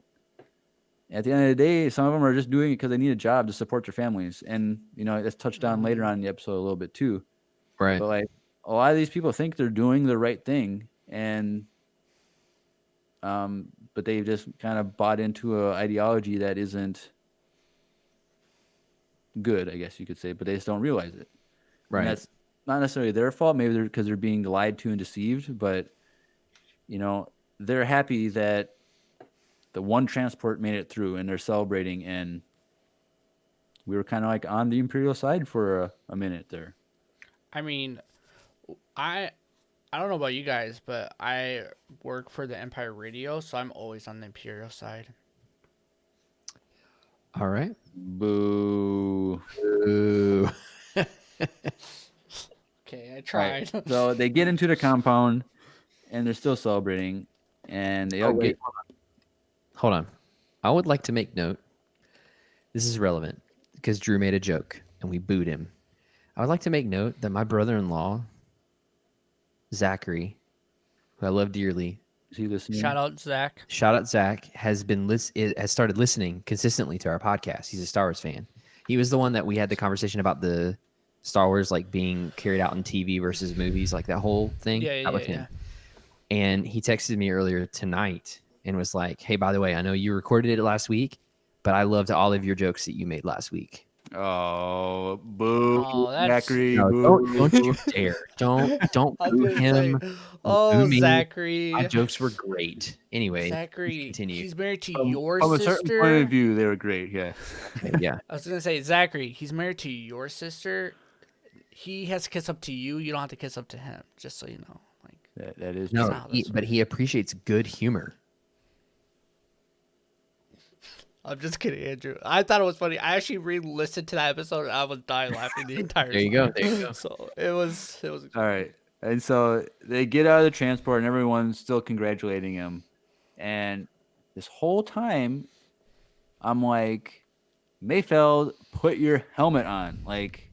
at the end of the day, some of them are just doing it because they need a job to support their families. And, it's touched on later on in the episode a little bit too. Right. But like a lot of these people think they're doing the right thing, and but they've just kind of bought into an ideology that isn't good, I guess you could say, but they just don't realize it. Right. And that's not necessarily their fault. Maybe they're because they're being lied to and deceived, but they're happy that the one transport made it through, and they're celebrating, and we were kind of like on the Imperial side for a minute there. I mean, I don't know about you guys, but I work for the Empire Radio, so I'm always on the Imperial side. All right. Boo. Ooh. Okay, I tried. Right. So they get into the compound, and they're still celebrating, and they all wait. get. Hold on. I would like to make note. This is relevant because Drew made a joke and we booed him. I would like to make note that my brother-in-law, Zachary, who I love dearly, Is he listening? Shout out shout out Zach, has started listening consistently to our podcast. He's a Star Wars fan. He was the one that we had the conversation about the Star Wars like being carried out in TV versus movies, like that whole thing. Yeah, That was him. And he texted me earlier tonight and was like, "Hey, by the way, I know you recorded it last week, but I loved all of your jokes that you made last week." Oh, boo, Oh, that's. Zachary, No, boo. don't you dare! Don't I was boo gonna him. say, Boo me. Zachary. My jokes were great. Anyway, Zachary, continue. he's married to From your a sister. certain point of view, they were great. Yeah. Okay, yeah. I was gonna say, Zachary, he's married to your sister. He has to kiss up to you. You don't have to kiss up to him. Just so you know, like That is No, true. but he appreciates good humor. I'm just kidding, Andrew. I thought it was funny. I actually re-listened to that episode and I was dying laughing the entire There you time. go. There you go. So it was. All right. And so they get out of the transport, and everyone's still congratulating him. And this whole time, I'm like, Mayfeld, put your helmet on. Like,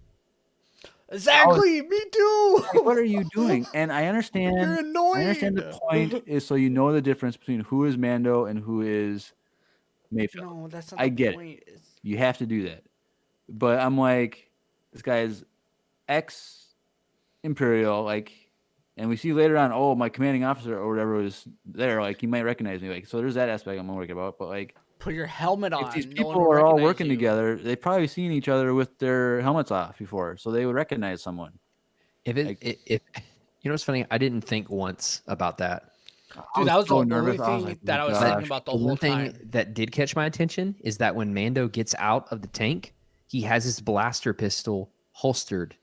Exactly. Me too. what are you doing? And I understand. You're annoying. I understand the point is so you know the difference between who is Mando and who is Mayfeld. No, that's not I the get point. it. You have to do that. But I'm like, this guy is ex-Imperial, like, and we see later on, oh, my commanding officer or whatever was there, like, he might recognize me. Like, so there's that aspect I'm worried about. But, like, Put your helmet on. if these No people one will are all recognize working you. together, they've probably seen each other with their helmets off before, so they would recognize someone. If you know what's funny, I didn't think once about that. Dude, that was so the nervous. only I was thing like, that "Oh I was gosh." thinking about the The whole one thing time. that did catch my attention is that when Mando gets out of the tank, he has his blaster pistol holstered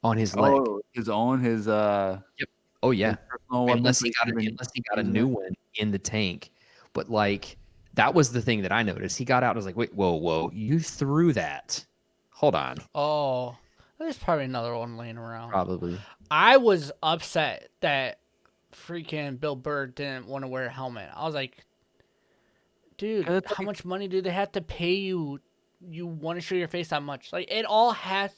on his leg. Oh, his own, his Oh yeah, personal weapon unless for he got even a using new it? one in the tank. But like that was the thing that I noticed. He got out. I was like, wait, whoa, you threw that? Hold on, Oh, there's probably another one laying around. probably. I was upset that freaking Bill Burr didn't want to wear a helmet. I was like, dude, 'Cause it's how much money do they have to pay you? You want to show your face that much? Like, it all has,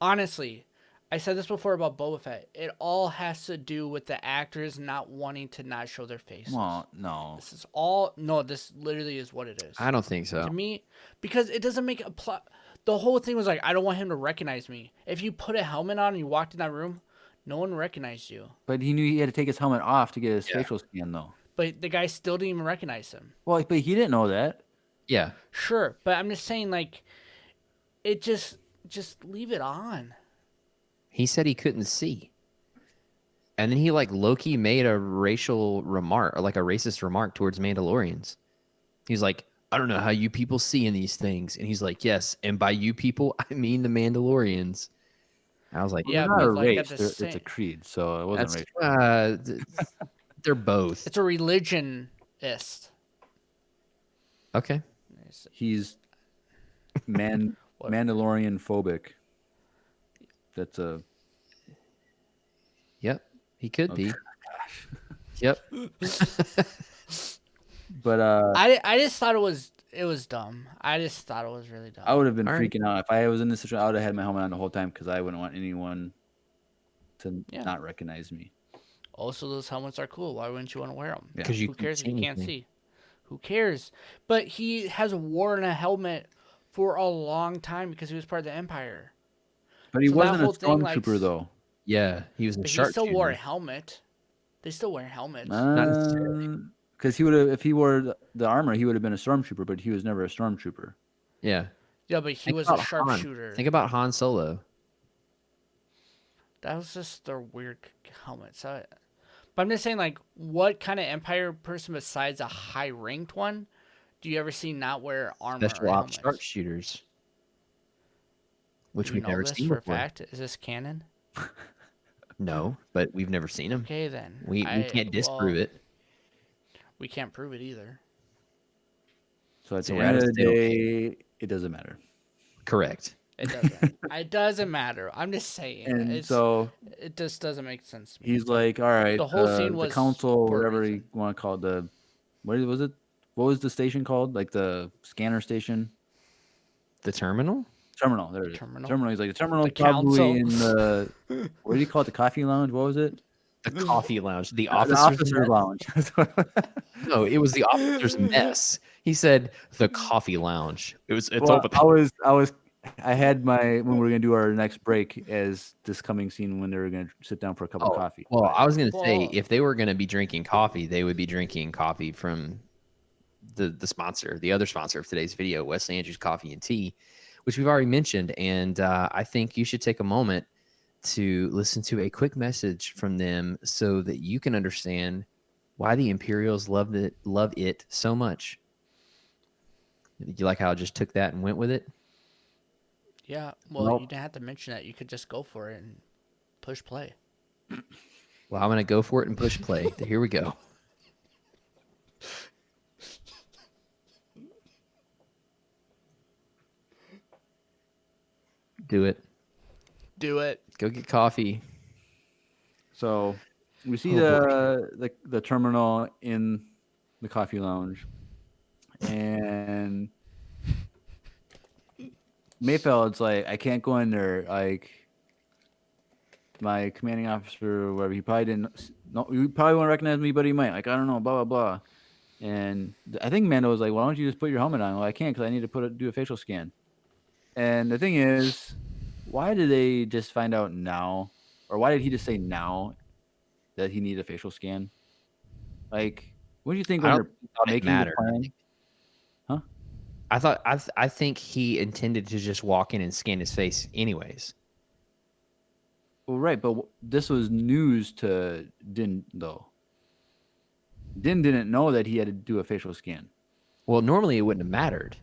honestly, I said this before about Boba Fett. It all has to do with the actors not wanting to not show their faces. Well, no. This is all, no, this literally is what it is. I don't think so. To me, because it doesn't make a plot. The whole thing was like, I don't want him to recognize me. If you put a helmet on and you walked in that room, no one recognized you. But he knew he had to take his helmet off to get his Yeah. facial scan, though. But the guy still didn't even recognize him. Well, but he didn't know that. Yeah, Sure, but I'm just saying, like, it just leave it on. he said he couldn't see, and then he like Loki made a racial remark, or like a racist remark towards Mandalorians. He's like, I don't know how you people see in these things, and he's like, yes, and by you people, I mean the Mandalorians. I was like, Yeah, They're not but a like race. at the It's same, a creed, so it wasn't that's racial. they're both it's a religionist. okay. He's What? Mandalorian phobic. That's a Yep, he could be. gosh. Yep. But I just thought it was dumb. I just thought it was really dumb. I would have been All right. freaking out if I was in this situation. I would have had my helmet on the whole time because I wouldn't want anyone to Yeah. not recognize me. Also, those helmets are cool. Why wouldn't you want to wear them? Yeah. 'Cause you Who can't cares if see you can't anything. see? Who cares? But he has worn a helmet for a long time because he was part of the Empire. But he So that wasn't a whole thing, like, stormtrooper though. Yeah, he was in But he still wore a sharpshooter. helmet. They still wear helmets. necessarily. Because he would have, if he wore the armor, he would have been a stormtrooper. But he was never a stormtrooper. Yeah. Yeah, but he Think was a about Han. sharpshooter. Think about Han Solo. That was just their weird helmet. So, but I'm just saying, like, what kind of Empire person besides a high ranked one do you ever see not wear armor Special or ops helmets? sharpshooters. Which Do we we've know never this seen for before. a fact? Is this canon? No, but we've never seen them. Okay, then. We can't disprove it. We can't prove it either. So at So the we're end at of a the day, it doesn't matter. Correct. It doesn't. It doesn't matter. I'm just saying. And so It just doesn't make sense to me. he's like, all right, The whole scene the was council, for a whatever you reason. want to call it, what was it? What was the station called? Like the scanner station? The terminal? Terminal. There it is. Terminal? He's like, the terminal The is probably council. in the, what do you call it? The coffee lounge? What was it? The coffee lounge. The The officers' officer mess? lounge. No, it was the officers' mess. He said the coffee lounge. It's Well, open. I had my when we were gonna do our next break as this coming scene when they were gonna sit down for a cup of Oh, coffee. well, But I was gonna say Well, if they were gonna be drinking coffee, they would be drinking coffee from the sponsor, the other sponsor of today's video, Wesley Andrews Coffee and Tea, which we've already mentioned. And I think you should take a moment to listen to a quick message from them so that you can understand why the Imperials love it so much. You like how I just took that and went with it? yeah. Well, you nope. didn't have to mention that. You could just go for it and push play. Well, I'm gonna go for it and push play. Here we go. Do it. Do it. Go get coffee. So we see Oh boy. the terminal in the coffee lounge, and Mayfeld's like, I can't go in there. Like my commanding officer, or whatever, he probably didn't. No, he probably won't recognize me, but he might. Like I don't know, blah blah blah. And I think Mando was like, why don't you just put your helmet on? Well, I can't because I need to do a facial scan. And the thing is, why did they just find out now, or why did he just say now that he needed a facial scan? Like, what do you think I when don't they're thought it making the mattered. plan? Huh? I think he intended to just walk in and scan his face anyways. Well, right, but this was news to Din though. Din didn't know that he had to do a facial scan. Well, normally it wouldn't have mattered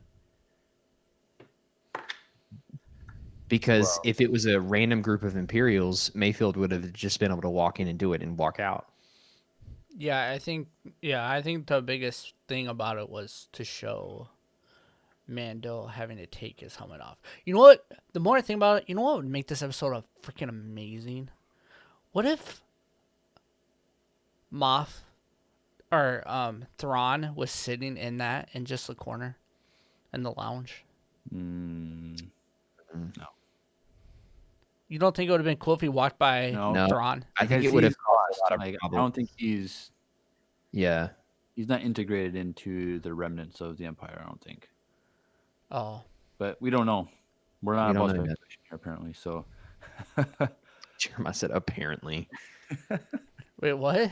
because Well, if it was a random group of Imperials, Mayfield would have just been able to walk in and do it and walk out. Yeah, I think. Yeah, I think the biggest thing about it was to show Mando having to take his helmet off. You know what? The more I think about it, you know what would make this episode freaking amazing? What if Moff or Thrawn was sitting in that in just the corner in the lounge? no, You don't think it would have been cool if he walked by no, No, Thrawn? I think because it would have he's caused a lost. lot of Like, I problems. don't think he's Yeah. not integrated into the remnants of the Empire. I don't think, Oh, but we don't know. We're not We don't about know yet. speculation here, apparently. So, Jeremiah said apparently. wait, what?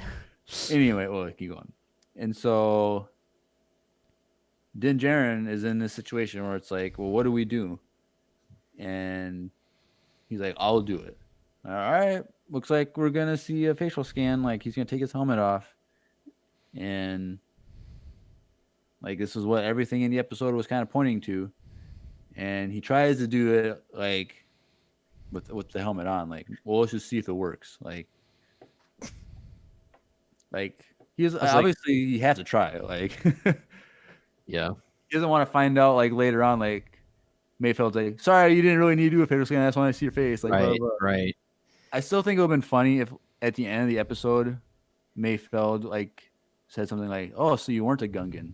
anyway, we'll keep going. And so, Din Djarin is in this situation where it's like, well, what do we do? And he's like, I'll do it. All right. Looks like we're gonna see a facial scan. Like he's gonna take his helmet off, and like this is what everything in the episode was kind of pointing to. And he tries to do it like with the helmet on. Like, well, let's just see if it works. Like he's I was like, obviously he has to try it. Like yeah. he doesn't want to find out like later on. Like Mayfeld's like, sorry, you didn't really need to do a facial scan. I just want to see your face. Like, blah, blah, Right, blah. right. I still think it would have been funny if at the end of the episode, Mayfeld like said something like, "Oh, so you weren't a Gungan,"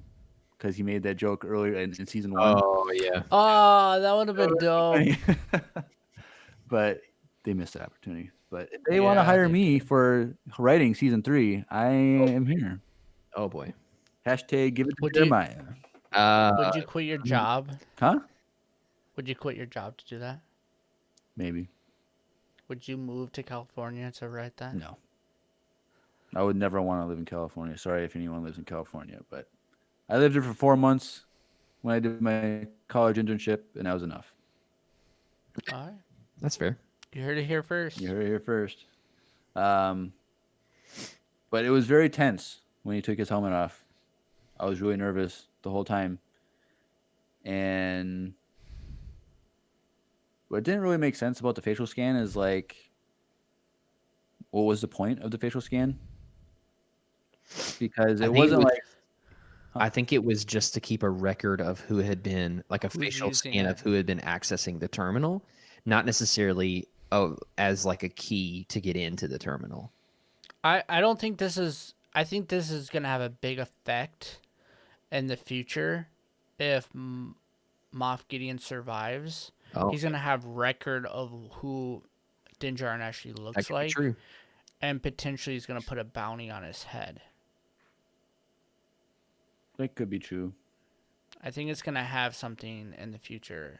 because he made that joke earlier in season 1. Oh, yeah. Oh, that would have been dope. But they missed that opportunity. But if they want to Yeah, hire they me did. for writing season 3, I am here. Oh, boy. Hashtag give it to Would you Jeremiah. would you quit your job? Huh? Would you quit your job to do that? Maybe. Would you move to California to write that? No. I would never want to live in California. Sorry if anyone lives in California, but I lived here for 4 months when I did my college internship, and that was enough. All right. That's fair. You heard it here first. You heard it here first. But it was very tense when he took his helmet off. I was really nervous the whole time. And what didn't really make sense about the facial scan is like, what was the point of the facial scan? Because it wasn't like, I think it was just to keep a record of who had been, like a Who's facial using scan it. of who had been accessing the terminal, not necessarily as like a key to get into the terminal. I don't think this is. I think this is gonna have a big effect in the future if Moff Gideon survives. Oh, He's gonna have record of who Din Djarin actually that looks could be like, true. and potentially he's gonna put a bounty on his head. that could be true. I think it's gonna have something in the future.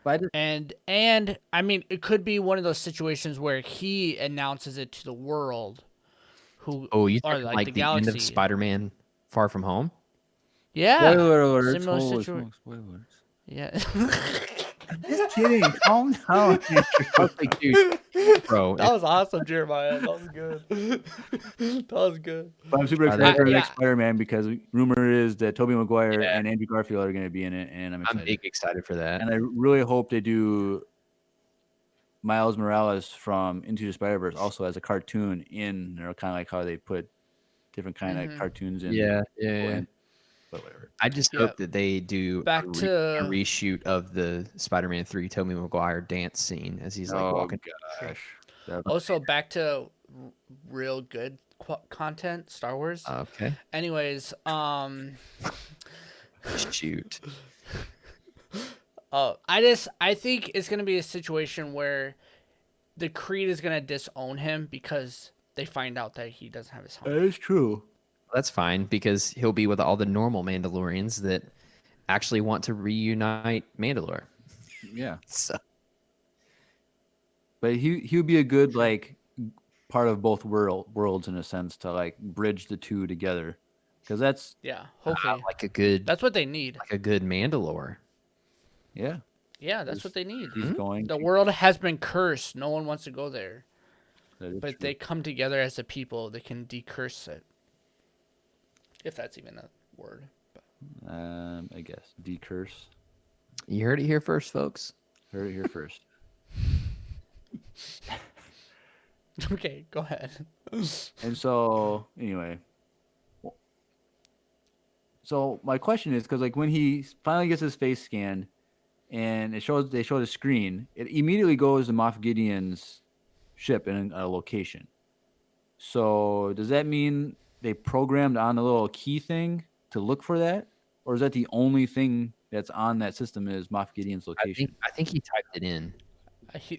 But I just, And I mean, it could be one of those situations where he announces it to the world, who Oh, you or talking like the like the end of galaxy. Spider-Man Far From Home? Yeah, spoiler alerts. similar Holy situation. smokes, spoiler alerts. Yeah. Just kidding. Calm down, I Andrew. was like, dude, bro, That was awesome, Jeremiah. That was good. That was good. But I'm super Try excited that. for the Yeah, next Spider-Man because rumor is that Tobey Maguire Yeah, and Andrew Garfield are going to be in it, and I'm I'm excited. big excited for that. And I really hope they do Miles Morales from Into the Spider-Verse also as a cartoon in, kind of like how they put different kind of cartoons in. Yeah, yeah, yeah. But whatever. I just yeah. hope that they do Back a to reshoot of the Spider-Man 3 Tobey Maguire dance scene as he's like Oh walking. gosh. That- also back to real good content, Star Wars. Okay, Anyways, shoot. I think it's gonna be a situation where the Creed is gonna disown him because they find out that he doesn't have his That helmet. is true. That's fine because he'll be with all the normal Mandalorians that actually want to reunite Mandalore. Yeah. So But he would be a good like part of both worlds in a sense to like bridge the two together. Because that's Yeah, hopefully like a good that's what they need. Mandalore. yeah. Yeah, that's what they need. He's going The to, world has been cursed. No one wants to go there. that is But if true. they come together as a people, they can decurse it. If that's even a word. I guess decurse. You heard it here first, folks. Heard it here first. Okay, go ahead. And so anyway, so my question is because like when he finally gets his face scanned and they show the screen, it immediately goes to Moff Gideon's ship in a location. So does that mean they programmed on the little key thing to look for that, or is that the only thing that's on that system is Moff Gideon's location? I think he typed it in.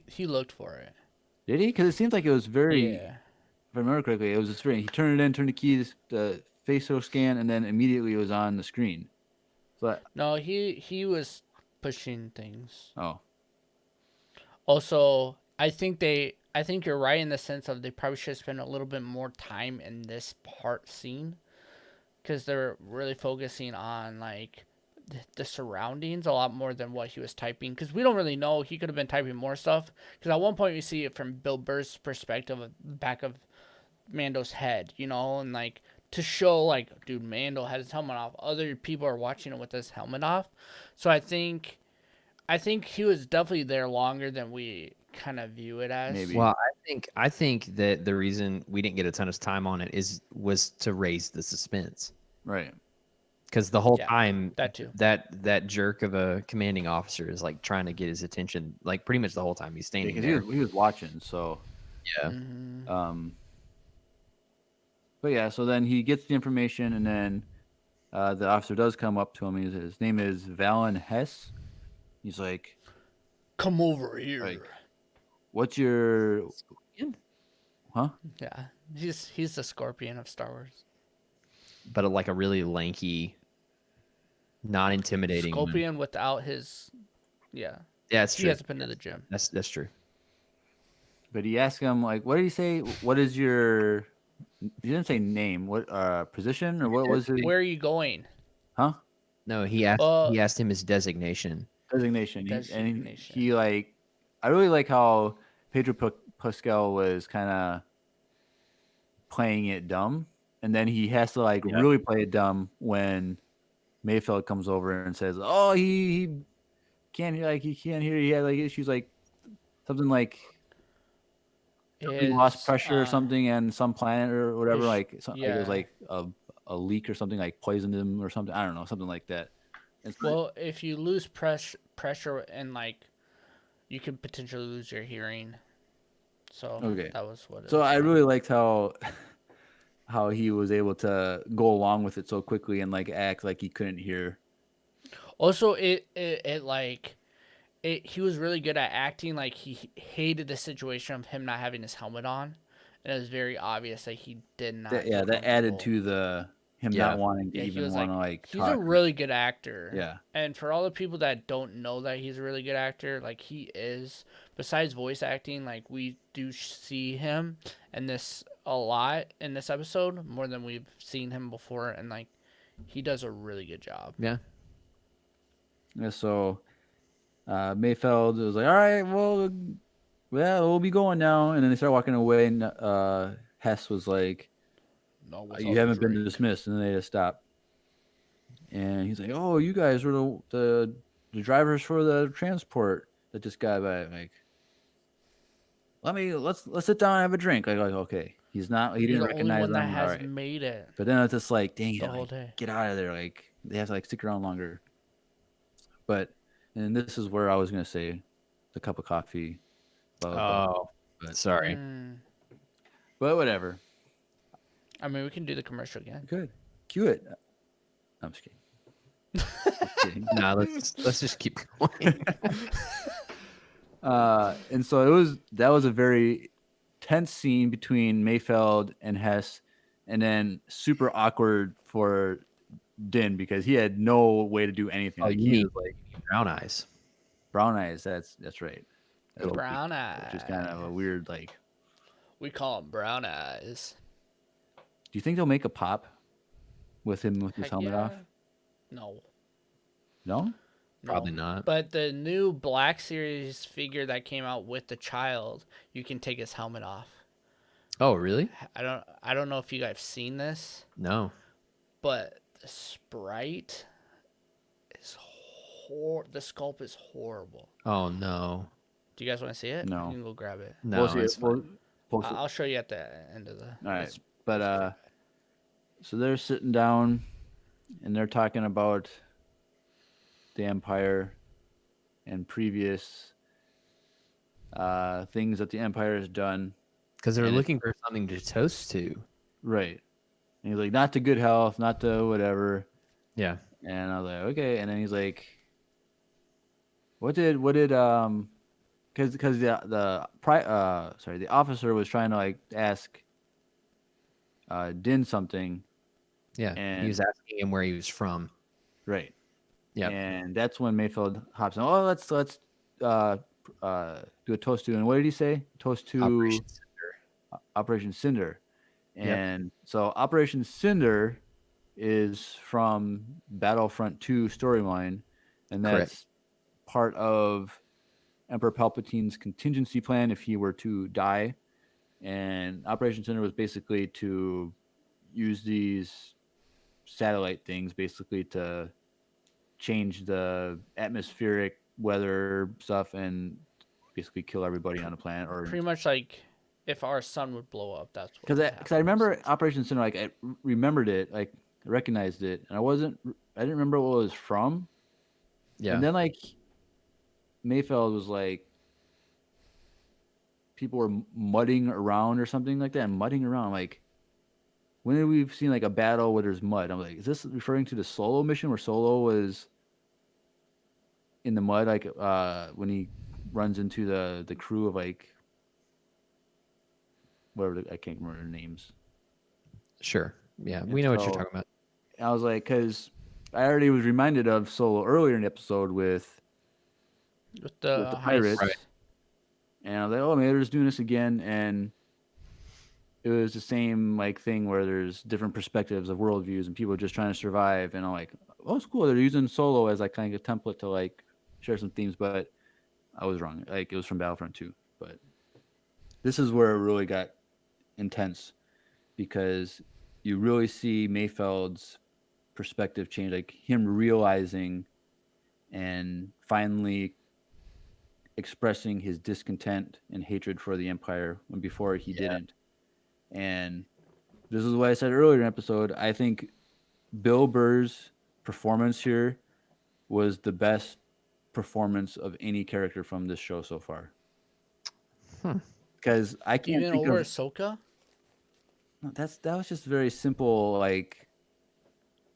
He looked for it. Did he? Because it seems like it was very, Yeah. if I remember correctly, it was just very. He turned it in, turned the keys, the facial scan, and then immediately it was on the screen. So, No, he was pushing things. oh, Also, I think you're right in the sense of they probably should spend a little bit more time in this part scene because they're really focusing on like the surroundings a lot more than what he was typing because we don't really know. He could have been typing more stuff because at one point we see it from Bill Burr's perspective of the back of Mando's head, you know, and like to show like, dude, Mando had his helmet off. Other people are watching it with his helmet off. So I think he was definitely there longer than we kind of view it as. Maybe. Well, I think that the reason we didn't get a ton of time on it was to raise the suspense. right. Because the whole Yeah, time that too. that jerk of a commanding officer is like trying to get his attention, like pretty much the whole time he's standing Because there. he was watching, so Yeah. But yeah, so then he gets the information, and then the officer does come up to him. His name is Valen Hess. He's like, Come over here. like, what's your, huh? Yeah, he's the Scorpion of Star Wars. But like a really lanky, not intimidating one. Scorpion without his, yeah. Yeah, that's He true. hasn't been to the gym. That's true. But he asked him, like, what did he say? What is your, he didn't say name, what position, or what was his, Where are you going? huh? No, he Uh, asked him his designation. Designation. And Designation. he like, I really like how Pedro Pascal was kind of playing it dumb, and then he has to like really play it dumb when Mayfeld comes over and says, "Oh, he can't hear, like he can't hear. He had like issues, like something like he lost pressure or something, and some planet or whatever. Like, like it was like a leak or something, like poisoned him or something. I don't know, something like that." Well, if you lose pressure and like, you could potentially lose your hearing. So Okay. that was what. So I really liked how he was able to go along with it so quickly and like act like he couldn't hear. Also, it like, he was really good at acting like he hated the situation of him not having his helmet on, and it was very obvious that he did not. That, yeah, that added to the him Yeah. not wanting to Yeah, he even was want like, to like he's talk. a really good actor. Yeah. And for all the people that don't know that he's a really good actor, like he is, besides voice acting, like we do see him in this a lot in this episode, more than we've seen him before. And like, he does a really good job. Yeah. Yeah, so Mayfeld was like, all right, well, we'll be going now. And then they start walking away, and Hess was like, No, you haven't been dismissed. And then they just stopped. And he's like, oh, you guys were the drivers for the transport that just got by. Like, let's sit down and have a drink. Like okay. He You're didn't the only recognize one that them. All has right. made it But then it's just like, dang it, the whole like, day. get out of there. Like they have to like stick around longer. But and this is where I was gonna say the cup of coffee. Blah, blah, blah. Oh, But, sorry. but whatever. I mean, we can do the commercial again. Good. Cue it. I'm just kidding. Just kidding. No, let's just keep going. And so that was a very tense scene between Mayfeld and Hess, and then super awkward for Din because he had no way to do anything. Oh, Like you he mean was like brown eyes? brown eyes. That's right. That'll be- Brown eyes. Which is kind of a weird like. We call them brown eyes. Do you think they'll make a pop with him with his Heck helmet yeah. off? No. No. No. Probably not. But the new Black Series figure that came out with the child, you can take his helmet off. Oh, really? I don't know if you guys have seen this, No. but the sprite is the sculpt is horrible. Oh no. Do you guys want to see it? No. You can go grab it. No, We'll see it's it. We'll fine. post it. I'll show you at the end of the. All right. let's- But so they're sitting down and they're talking about the Empire and previous things that the Empire has done. Because they're And looking for something to toast to. Right. And he's like, not to good health, not to whatever. Yeah. And I was like, okay. And then he's like, what did because the officer was trying to like ask Din something. Yeah. And He was asking him where he was from. right. Yeah. And that's when Mayfield hops in. Oh, let's do a toast to. And what did he say? Toast to Operation Cinder. Operation Cinder. Yep. And so Operation Cinder is from Battlefront 2 storyline, and that's Correct. part of Emperor Palpatine's contingency plan if he were to die. And Operation Cinder was basically to use these satellite things basically to change the atmospheric weather stuff and basically kill everybody on the planet. Or Pretty much like if our sun would blow up, that's what. because would I happen. remember Operation Cinder, like I remembered it, like I recognized it, and I didn't remember what it was from. Yeah. And then like Mayfeld was like, people were mudding around or something like that, and mudding around. Like, when did we seen like a battle where there's mud? I'm like, is this referring to the Solo mission where Solo was in the mud, like when he runs into the crew of like whatever I can't remember their names. Sure. Yeah. And We know what you're so- talking about. I was like, because I already was reminded of Solo earlier in the episode with with the the heist. pirates. Right. And I was like, oh, maybe they're just doing this again. And it was the same like thing where there's different perspectives of worldviews and people just trying to survive. And I'm like, oh, it's cool. They're using Solo as like kind of a template to like share some themes, but I was wrong. Like it was from Battlefront 2. But this is where it really got intense because you really see Mayfeld's perspective change, like him realizing and finally expressing his discontent and hatred for the Empire when before he didn't. And this is what I said earlier in the episode. I think Bill Burr's performance here was the best performance of any character from this show so far. Because I can't Even think over of Ahsoka. no, that was just very simple, like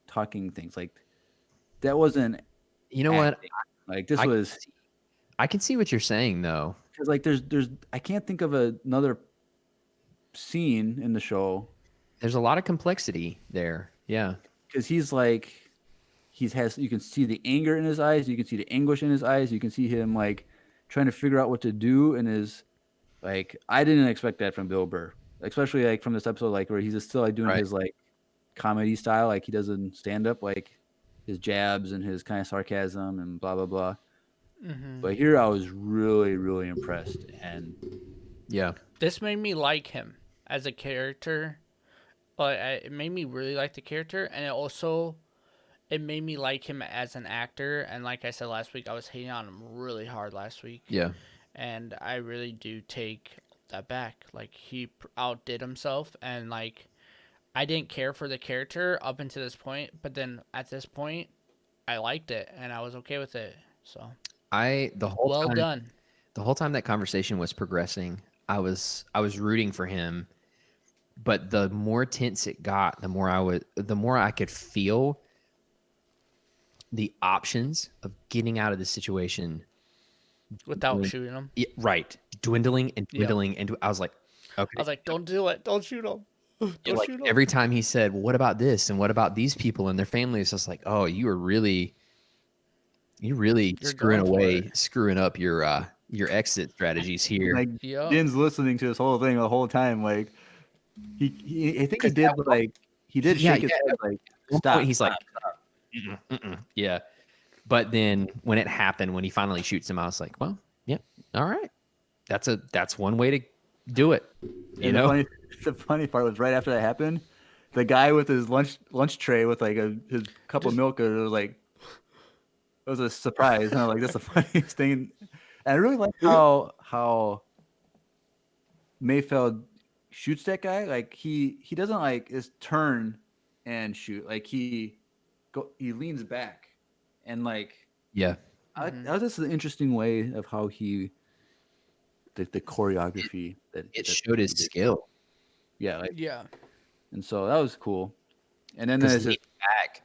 talking things. Like that wasn't You know what? acting. Like this I- was I can see what you're saying, though. because like there's I can't think of another scene in the show. There's a lot of complexity there. Yeah. because he's like you can see the anger in his eyes, you can see the anguish in his eyes, you can see him like trying to figure out what to do, and his like I didn't expect that from Bill Burr, especially like from this episode, like where he's just still like doing Right. his like comedy style, like he doesn't stand up, like his jabs and his kind of sarcasm and blah blah blah. Hmm. But here I was really really impressed, and Yeah. This made me like him as a character. It made me really like the character, and it made me like him as an actor. And like I said last week, I was hating on him really hard last week, Yeah. and I really do take that back. Like he outdid himself, and like I didn't care for the character up until this point, but then at this point, I liked it and I was okay with it. So I well done. the whole time that conversation was progressing, I was rooting for him, but the more tense it got, the more I could feel the options of getting out of the situation. Without shooting him. Yeah, right, dwindling and Yep. dwindling, and I was like, I okay. was like, don't do it. Don't shoot him. Don't Like shoot him. every time he said, well, "What about this?" and "What about these people and their families?" It's just like, oh, you really You're screwing up your exit strategies here. like Yep. Din's listening to this whole thing the whole time, like I think he 'Cause did at one- like he did yeah, shake his head like At one stop. point, he's like, stop. "Mm-mm, mm-mm." Yeah. But then when it happened, when he finally shoots him, I was like, well, yeah, all right. That's one way to do it. You And know? the funny part was right after that happened, the guy with his lunch tray with like his cup of milk, it was like it was a surprise. And I'm like, that's the funniest thing. And I really like how Mayfeld shoots that guy. Like he doesn't like his turn and shoot. Like he leans back and like Yeah. that was just an interesting way of how he the choreography It that showed his he did. skill. Yeah, like Yeah. and so that was cool. And then Because there's leaning just back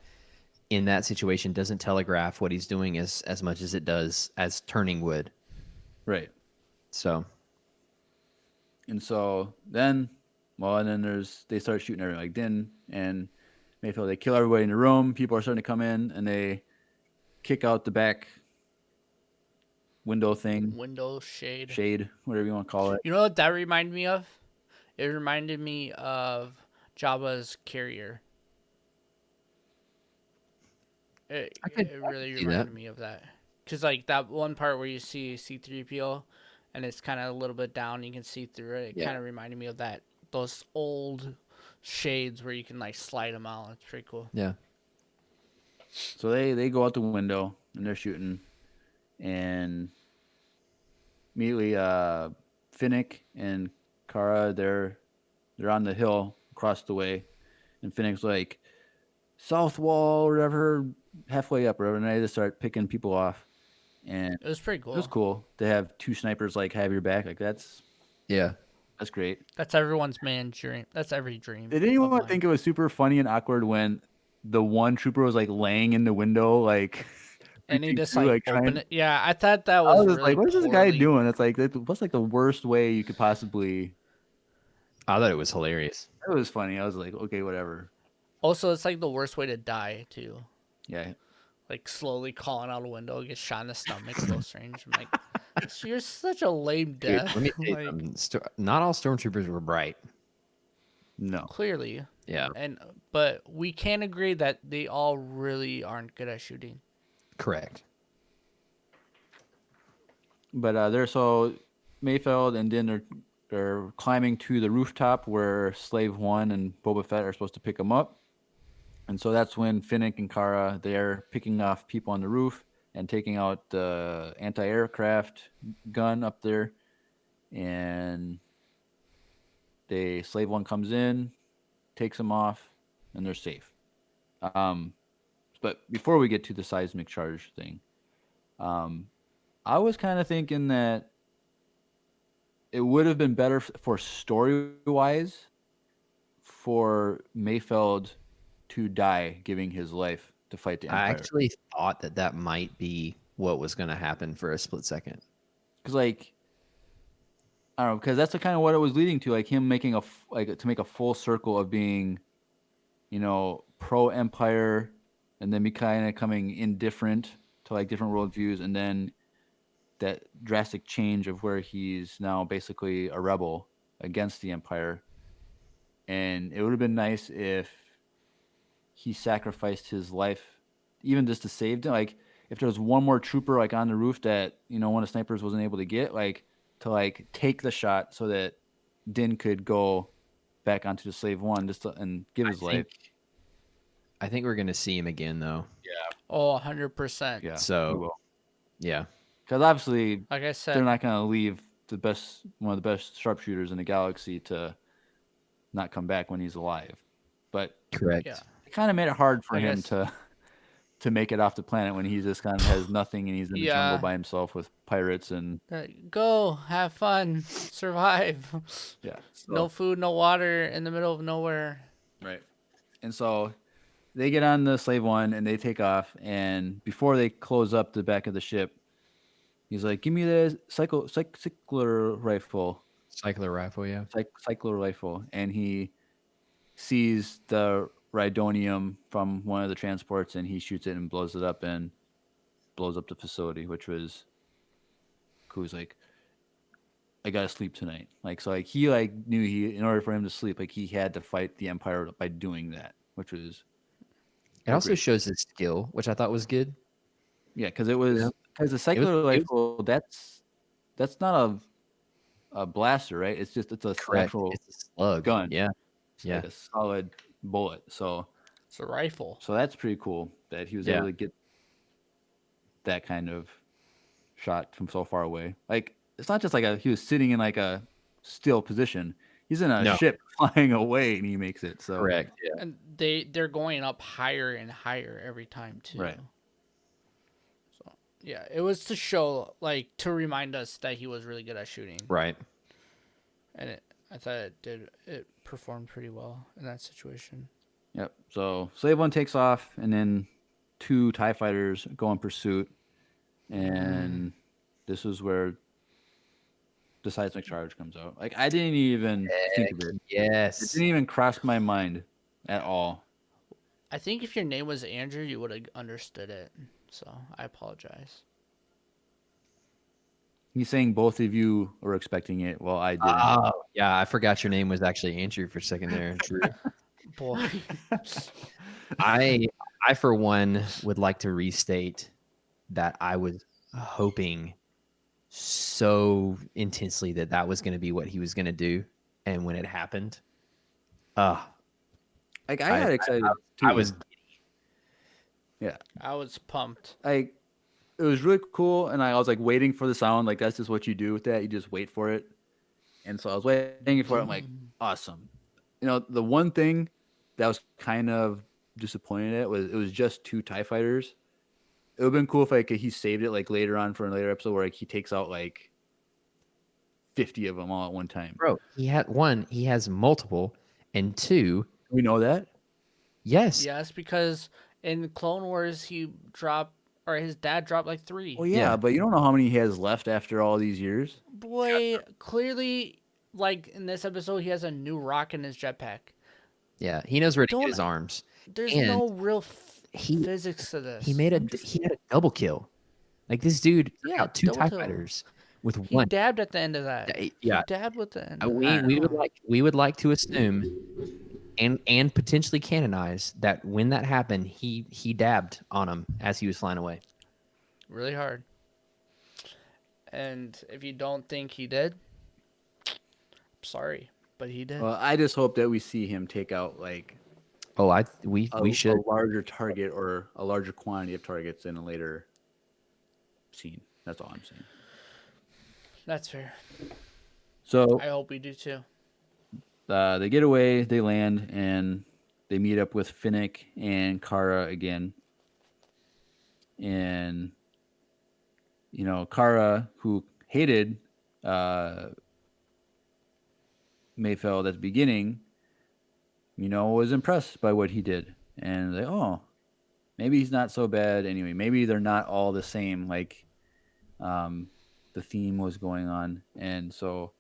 in that situation doesn't telegraph what he's doing as much as it does as turning would. right. So And so then, well, and then they start shooting everyone like Din and Mayfield. They kill everybody in the room. People are starting to come in, and they kick out the back window thing, Window shade. shade, whatever you want to call it. You know what that reminded me of? It reminded me of Jabba's carrier. It really see reminded that. me of that. Because, like, that one part where you see C-3PO and it's kind of a little bit down, you can see through it. It Yeah. kind of reminded me of that. Those old shades where you can, like, slide them out. It's pretty cool. Yeah. So they go out the window and they're shooting, and immediately Finnick and Kara they're on the hill across the way, and Finnick's like south wall or whatever, halfway up or whatever, and they just start picking people off, and It was pretty cool. it was cool to have two snipers like have your back. Like that's Yeah. great. That's everyone's man dream. That's every dream. Did of anyone mine. think it was super funny and awkward when the one trooper was like laying in the window, like And he reaching just, through, like, trying? opened it. Yeah, I thought that I was was just really like, what is this guy poorly- doing? It's like what's like the worst way you could possibly. I thought it was hilarious. It was funny. I was like, okay, whatever. Also, it's, like, the worst way to die, too. Yeah, Like, slowly calling out a window, get shot in the stomach, close range. I'm like, you're such a lame Dude, death. let me tell you Like, something. Not all stormtroopers were bright. no. clearly. Yeah. But we can agree that they all really aren't good at shooting. Correct. But Mayfeld and then they're climbing to the rooftop where Slave One and Boba Fett are supposed to pick them up, and so that's when Finnick and Kara they're picking off people on the roof and taking out the anti-aircraft gun up there, and Slave One comes in, takes them off, and they're safe. But before we get to the seismic charge thing, I was kind of thinking that it would have been better for story-wise for Mayfeld to die giving his life to fight the I Empire. actually thought that might be what was going to happen for a split second. Because, like, I don't know, because that's the kind of what it was leading to, like him making to make a full circle of being pro Empire, and then be kind of coming indifferent to like different worldviews, and then that drastic change of where he's now basically a rebel against the Empire. And it would have been nice if he sacrificed his life, even just to save them. Like if there was one more trooper like on the roof that one of the snipers wasn't able to get, like to like take the shot so that Din could go back onto the slave one and give his life. I think we're gonna see him again though. Oh, 100%. Yeah. So yeah. Because obviously Like I they're said, not going to leave one of the best sharpshooters in the galaxy to not come back when he's alive. But Correct. yeah. it kind of made it hard for I him guess- to make it off the planet when he just kind of has nothing and he's in the jungle Yeah. by himself with pirates and Go, have fun, survive. yeah. So, No food, no water, in the middle of nowhere. right. And so they get on the slave one and they take off, and before they close up the back of the ship, he's like, "Give me the cycler rifle." Cycler rifle, yeah. Cycler rifle, and he sees the rhydonium from one of the transports, and he shoots it and blows it up and blows up the facility, which was cool. He's like, I gotta sleep tonight. Like so, like he like knew in order for him to sleep, like he had to fight the Empire by doing that, which was It also great. shows his skill, which I thought was good. Yeah, because it was because the cycler rifle that's not a blaster, right? It's a actual It's a slug. gun. Yeah. It's like a solid bullet. So It's a rifle. that's pretty cool that he was able to get that kind of shot from so far away. Like it's not just like he was sitting in like a still position. He's in a ship flying away and he makes it. So Correct. Yeah. And they're going up higher and higher every time too. Right. So yeah, it was to show, like, to remind us that he was really good at shooting. Right. And I thought it performed pretty well in that situation. Yep. So Slave One takes off, and then 2 TIE fighters go in pursuit, and this is where the seismic charge comes out. Like I didn't even think of it. Yes. It didn't even cross my mind at all. I think if your name was Andrew, you would have understood it. So I apologize. He's saying both of you were expecting it. Well, I didn't. Oh, yeah. I forgot your name was actually Andrew for a second there. True. Boy. I for one would like to restate that I was hoping so intensely that was going to be what he was going to do, and when it happened, like I got excited too. I was I was pumped. Like it was really cool, and I was like waiting for the sound. Like that's just what you do with that. You just wait for it. And so I was waiting for it. I'm like, awesome. The one thing that was kind of disappointed at was it was just 2 TIE fighters. It would have been cool if like he saved it like later on for a later episode where like he takes out like 50 of them all at one time. bro. He has multiple, and 2. We know that. Yes. Yes, because in Clone Wars his dad dropped like 3. Well, yeah, but you don't know how many he has left after all these years. Boy, clearly, like in this episode, he has a new rock in his jetpack. Yeah. He knows where to Don't- get his arms. There's And no real he- physics to this. He had a double kill. Like this dude took Yeah, out 2 double TIE kill. fighters with He one. dabbed at the end of that. Yeah. He dabbed with the end. We would like to assume and potentially canonize that when that happened, he dabbed on him as he was flying away. Really hard. And if you don't think he did, I'm sorry, but he did. Well, I just hope that we see him take out like Oh, we should. a larger target or a larger quantity of targets in a later scene. That's all I'm saying. That's fair. So I hope we do too. they get away, they land, and they meet up with Finnick and Kara again. And Kara, who hated Mayfeld at the beginning, was impressed by what he did. And like, oh, maybe he's not so bad anyway. Maybe they're not all the same, like the theme was going on. And so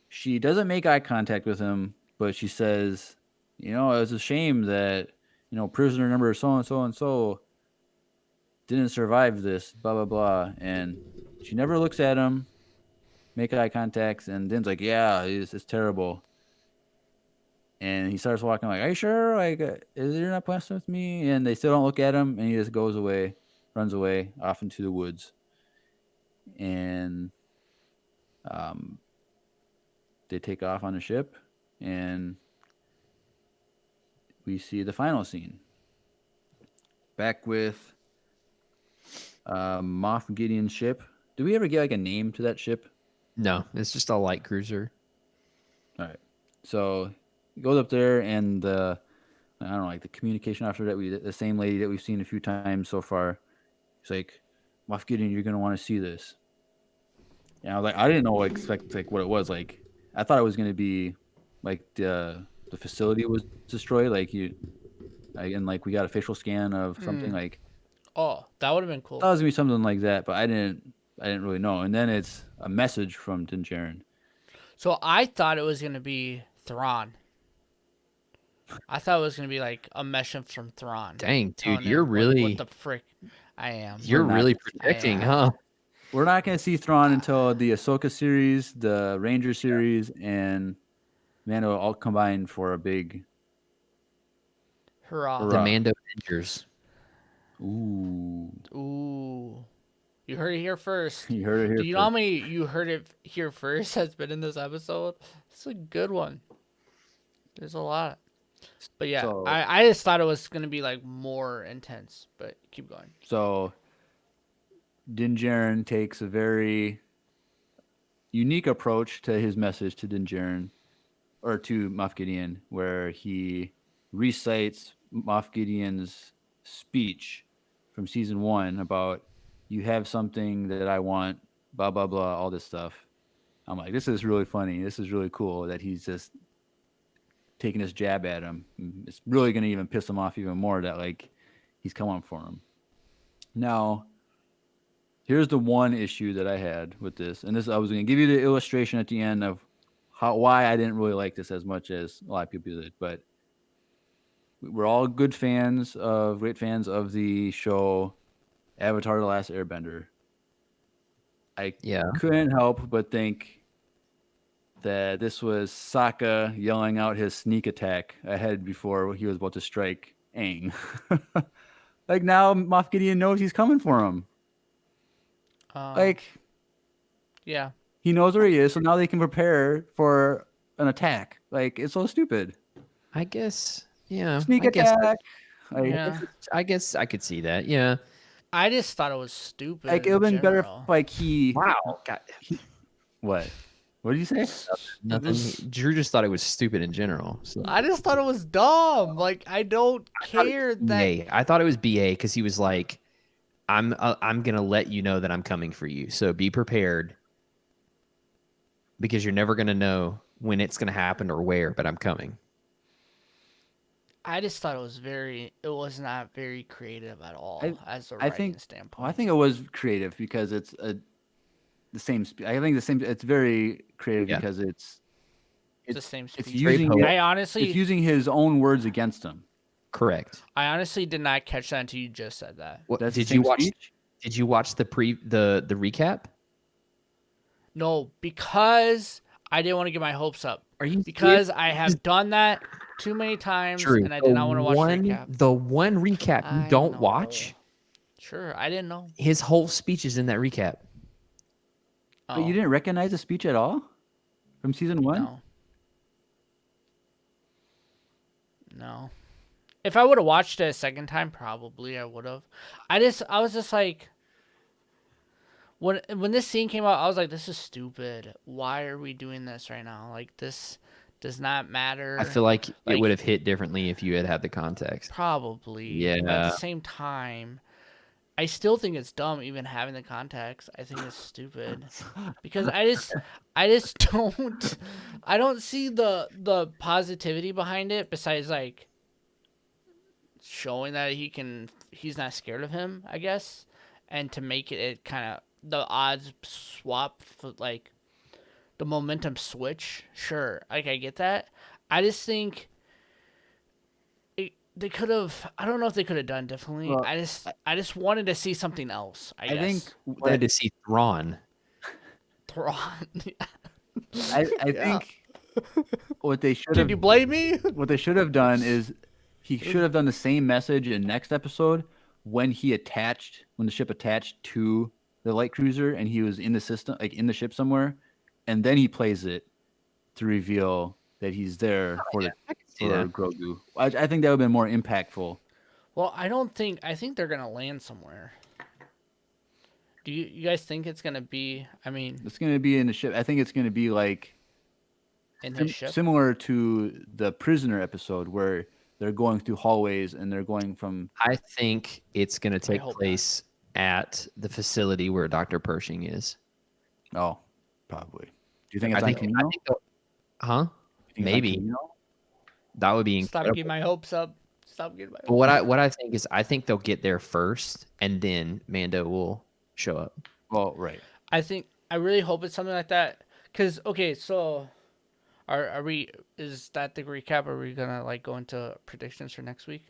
she doesn't make eye contact with him, but she says, It's a shame that prisoner number so and so and so didn't survive this, blah blah blah, and she never looks at him, make eye contacts, and Din's like, yeah, it's terrible. And he starts walking like, are you sure? Like, you're not messing with me? And they still don't look at him, and he just goes away, runs away off into the woods. And um, they take off on the ship, and we see the final scene. Back with Moff Gideon's ship. Do we ever get like a name to that ship? No, it's just a light cruiser. All right. So he goes up there, and I don't know, like the communication officer the same lady that we've seen a few times so far. She's like, Moff Gideon, you're gonna want to see this. And I was like, I didn't know expect like what it was like. I thought it was gonna be like the facility was destroyed, and like we got a facial scan of something like. Oh, that would have been I cool. thought it was gonna be something like that, but I didn't really know. And then it's a message from Din Djarin. So I thought it was gonna be Thrawn. I thought it was gonna be like a message from Thrawn. Dang, dude, telling you're him really what the frick I am. you're not- really predicting, I, huh? We're not gonna see Thrawn until the Ahsoka series, the Ranger series, and Mando all combined for a big. Hurrah. The Hurrah. Mando Avengers. Ooh, Ooh. You heard it here first. you heard it here. Do you know how many you heard it here first has been in this episode? It's a good one. There's a lot. But yeah, So- I just thought it was going to be like more intense, but keep going. So, Din Djarin takes a very unique approach to his message to Din Djarin, or to Moff Gideon, where he recites Moff Gideon's speech from season 1 about you have something that I want, blah blah blah, all this stuff. I'm like, this is really funny. This is really cool that he's just taking this jab at him. It's really gonna even piss him off even more that like he's coming for him. Now, here's the one issue that I had with this, and this I was gonna give you the illustration at the end of why I didn't really like this as much as a lot of people did, but we're all great fans of the show Avatar: The Last Airbender. I couldn't help but think that this was Sokka yelling out his sneak attack ahead before he was about to strike Aang. Like now Moff Gideon knows he's coming for him. Yeah. He knows where he is, so now they can prepare for an attack. Like, it's so stupid. I guess, yeah. Sneak I guess attack. Yeah. I guess I could see that. Yeah. I just thought it was stupid. Like, it would have been better if, like, he... Wow. God. What? What did you say? Nothing. Drew just thought it was stupid in general. So. I just thought it was dumb. Like, I don't care that. I thought it was BA because he was like, I'm gonna let you know that I'm coming for you. So be prepared because you're never gonna know when it's gonna happen or where, but I'm coming. I just thought it was not very creative at all as a writing standpoint. Well, I think it was creative because it's the same. I think it's very creative because it's the same speech. It's using it's using his own words against him. Correct. I honestly did not catch that until you just said that. What, That's did the you same watch? speech? Did you watch the recap? No, because I didn't want to get my hopes up. Are you Because serious? I have done that too many times, Drew, and I did not want to watch the recap. The one recap you I don't know. watch, Sure, I didn't know. his whole speech is in that recap. But you didn't recognize the speech at all from season 1? No. If I would have watched it a second time, probably I would have. I was just like, when this scene came out, I was like, this is stupid. Why are we doing this right now? Like, this does not matter. I feel like it would have hit differently if you had the context. Probably. Yeah. But at the same time, I still think it's dumb even having the context. I think it's stupid. Because I just don't see the positivity behind it besides like showing that he's not scared of him, I guess. And to make it kind of the odds swap for like the momentum switch. Sure. Like I get that. I just think they could have. I don't know if they could have done differently. Well, I just wanted to see something else. I I think guess. Wanted to see Thrawn. Thrawn. I Yeah. think what they should Did have you blame me? what they should have done is he should have done the same message in next episode when the ship attached to the light cruiser and he was in the system, like in the ship somewhere, and then he plays it to reveal that he's there for I can see that. Grogu. I think that would have been more impactful. Well, I don't think. I think they're gonna land somewhere. Do you guys think it's gonna be? I mean, It's going to be in the ship. I think it's going to be like in his ship. similar to the prisoner episode where they're going through hallways and they're going from. I think it's going to take hope not. place at the facility where Dr. Pershing is. Oh, probably. Do you think I it's think, on I Camino? think they'll- huh? You think it's on Maybe. Camino? That would be Stop incredible. getting my hopes up. Stop getting my. But what I think is I think they'll get there first, and then Mando will show up. Well, right. I really hope it's something like that. Cause okay, so are we? Is that the recap? Are we gonna like go into predictions for next week?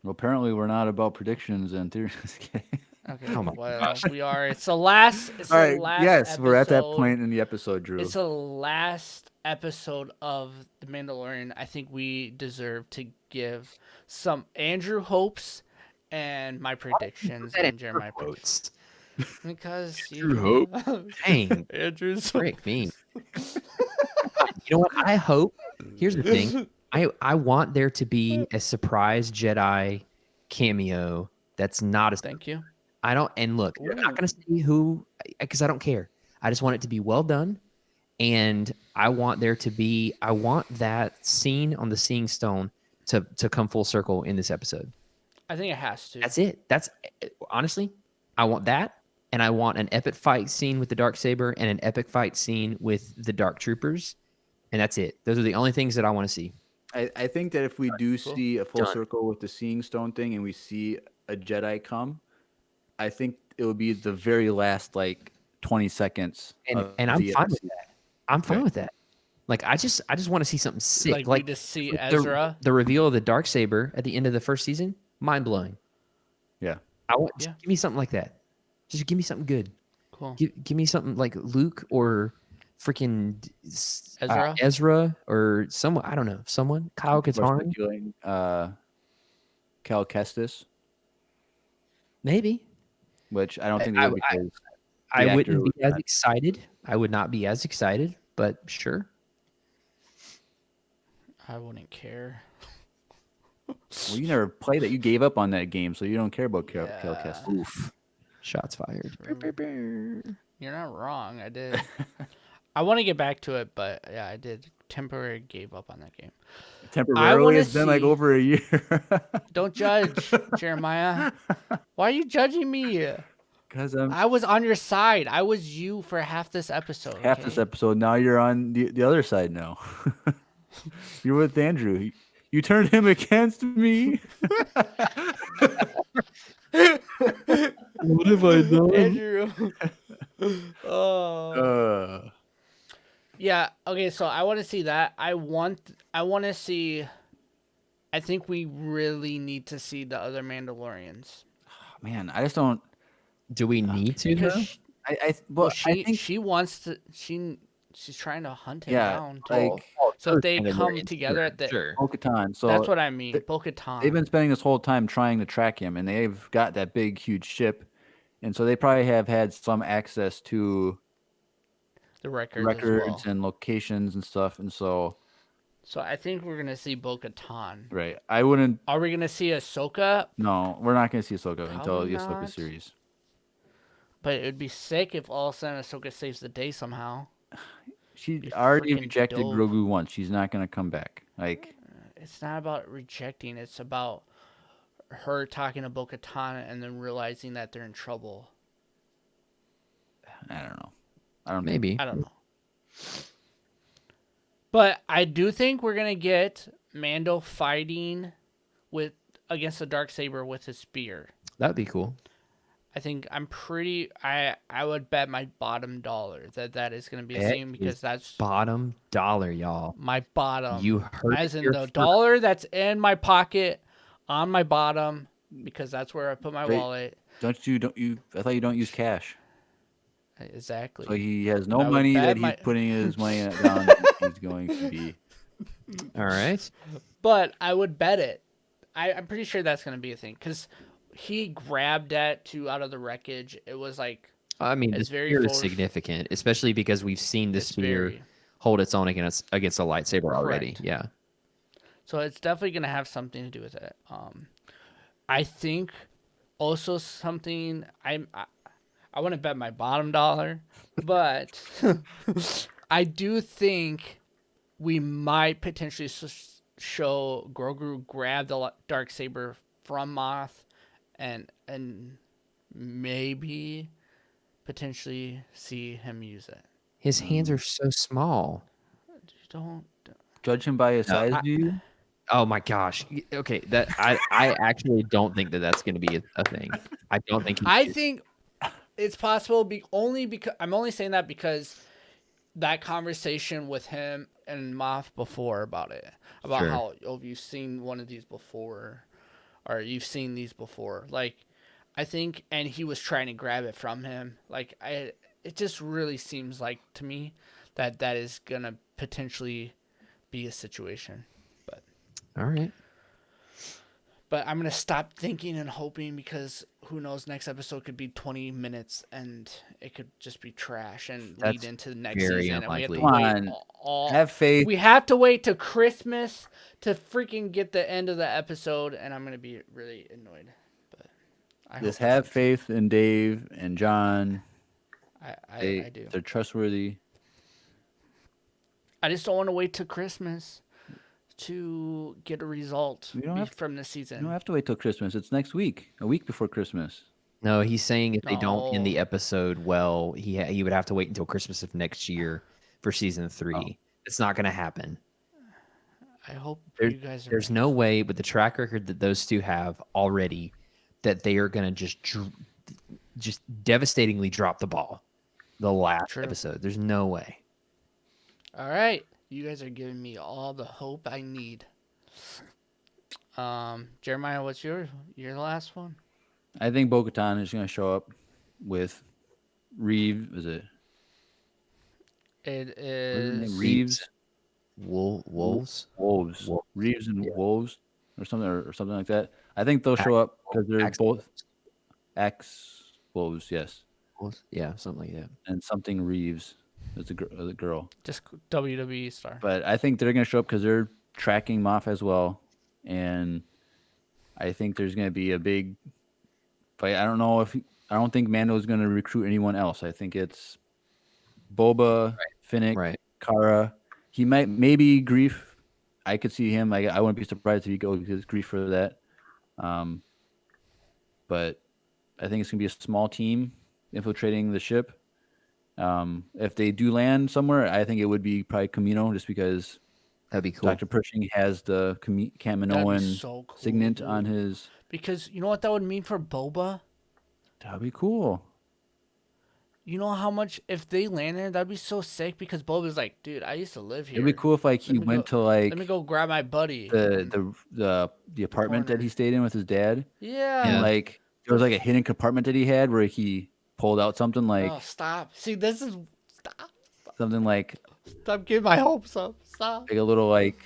Well, apparently we're not about predictions and theories. Okay. Oh my Well, we are. It's the last. It's All the right. last. Yes, we're at that episode. point in the episode, Drew. It's the last episode of The Mandalorian. I think we deserve to give some Andrew hopes and my predictions and Jeremiah predictions. Because Andrew Dang, Andrew's frick me. You know what? I hope. Here's the thing. I want there to be a surprise Jedi cameo that's not a. Thank you. I don't. And look, I'm not going to say who because I don't care. I just want it to be well done, and I want there to be. I want that scene on the Seeing Stone to come full circle in this episode. I think it has to. That's it. That's honestly, I want that, and I want an epic fight scene with the Darksaber and an epic fight scene with the Dark Troopers, and that's it. Those are the only things that I want to see. I think that if we do see a full Done. circle with the Seeing Stone thing and we see a Jedi come, I think it will be the very last like 20 seconds. And of I'm the fine with episode. that. I'm fine Okay. with that. Like I just want to see something sick. like we just see the- Ezra. The reveal of the Darksaber at the end of the first season, mind blowing. Yeah. I want Yeah. give me something like that. Just give me something good. Cool. Give me something like Luke or freaking Ezra? or someone. I don't know. Someone. Kyle People are Katarn. speculating, Cal Kestis, Maybe. which I don't think they would because I actor wouldn't be was as not- excited. I would not be as excited, but sure. I wouldn't care. Well, you never played it. You gave up on that game, so you don't care about Cal Yeah. Kestis. Oof. Shots fired. You're not wrong. I did. I want to get back to it, but yeah, I did. Temporarily gave up on that game. Temporarily, wanna it's been like see- over a year. Don't judge, Jeremiah. Why are you judging me? Because I'm I was on your side. I was you for half this episode. half okay? this episode. Now you're on the other side now. You're with Andrew. You turned him against me. What have I done? Andrew. Oh. Yeah. Okay. So I want to see that. I want to see. I think we really need to see the other Mandalorians Man, I just don't. Do we need to? because though? Well, she I think she wants to. She's trying to hunt him yeah, down. Too. like So if they Mandalorian, come together sure, at the. sure. Bo-Katan. So That's what I mean. th- Bo-Katan. they've been spending this whole time trying to track him, and they've got that big, huge ship, and so they probably have had some access to the records, records as well. and locations and stuff, and so So I think we're gonna see Bo-Katan. right. I wouldn't. Are we gonna see Ahsoka? No, we're not going to see Ahsoka until Probably the Ahsoka not. series. But it would be sick if all of a sudden Ahsoka saves the day somehow. She Be already freaking rejected dope. Grogu once. She's not going to come back. Like, It's not about rejecting. It's about her talking to Bo-Katan and then realizing that they're in trouble. I don't know. I don't. Maybe. I don't know. But I do think we're gonna get Mando fighting against the Darksaber with his spear. That'd be cool. I think I'm pretty. I would bet my bottom dollar that is going to be a Bet scene his because that's bottom dollar, y'all. my bottom, You heard it as in here the first. dollar that's in my pocket on my bottom because that's where I put my Wait, wallet. don't you? I thought you don't use cash. Exactly. So he has But no I would money bet that he's my. putting his money down. That he's going to be. All right. But I would bet it. I'm pretty sure that's going to be a thing because he grabbed that too out of the wreckage. It was like I mean, the it's very spear is photo. significant, especially because we've seen the It's spear very hold its own against a lightsaber already. correct. Yeah. So it's definitely going to have something to do with it. I think also something I want to bet my bottom dollar, but I do think we might potentially show Grogu grab the dark saber from Moth, and maybe potentially see him use it. His hands are so small. Don't. Judge him by his No, size, I, do you? Oh my gosh. Okay, that I actually don't think that that's going to be a thing. I don't think I think it's possible. Only because I'm only saying that because that conversation with him and Moth before about it, about Sure. how you've seen one of these before, or you've seen these before. Like, I think, and he was trying to grab it from him. Like, it just really seems like to me that is gonna potentially be a situation. But All right. I'm gonna stop thinking and hoping because who knows? Next episode could be 20 minutes and it could just be trash and lead That's into the next very season, and we have to unlikely. Come wait on, all. have faith. We have to wait to Christmas to freaking get the end of the episode, and I'm gonna be really annoyed. But I Just hope have it's faith in Dave and John. I do. They're trustworthy. I just don't want to wait till Christmas to get a result We don't have from the You season. don't have to wait till Christmas. It's next week, a week before Christmas. No, he's saying if they don't end No, the episode well, he would have to wait until Christmas of next year for season 3. Oh. It's not going to happen. I hope There, you guys are there's right. no way with the track record that those two have already that they are going to just devastatingly drop the ball the last True. episode. There's no way. All right, you guys are giving me all the hope I need. Jeremiah, what's your last one? I think Bo-Katan is going to show up with Reeve. Is it It what is his name? is Reeves? Wolves. Wolves. Wolves. Reeves and Yeah. Wolves, or something like that. I think they'll show up because they're both ex-Wolves, yes, Wolves? Yeah, something like that. and something Reeves is the girl. just WWE star. But I think they're going to show up because they're tracking Moff as well, and I think there's going to be a big fight. I don't think Mando is going to recruit anyone else. I think it's Boba, Finnick, Right. Kara. He maybe Grief. I could see him. I wouldn't be surprised if he goes Grief for that. But I think it's going to be a small team infiltrating the ship. If they do land somewhere, I think it would be probably Camino, just because That'd be cool. Dr. Pershing has the That'd be Kaminoan so cool, signet dude. on his. Because you know what that would mean for Boba? That'd be cool. You know how much if they landed, that'd be so sick because Boba's like, dude, I used to live here. It'd be cool if like he went to like Let me go grab my buddy. the apartment that corner. he stayed in with his dad, Yeah. and like there was like a hidden compartment that he had where he pulled out something like Oh, stop. See, this is stop. something like Stop getting my hopes up. Stop. a little like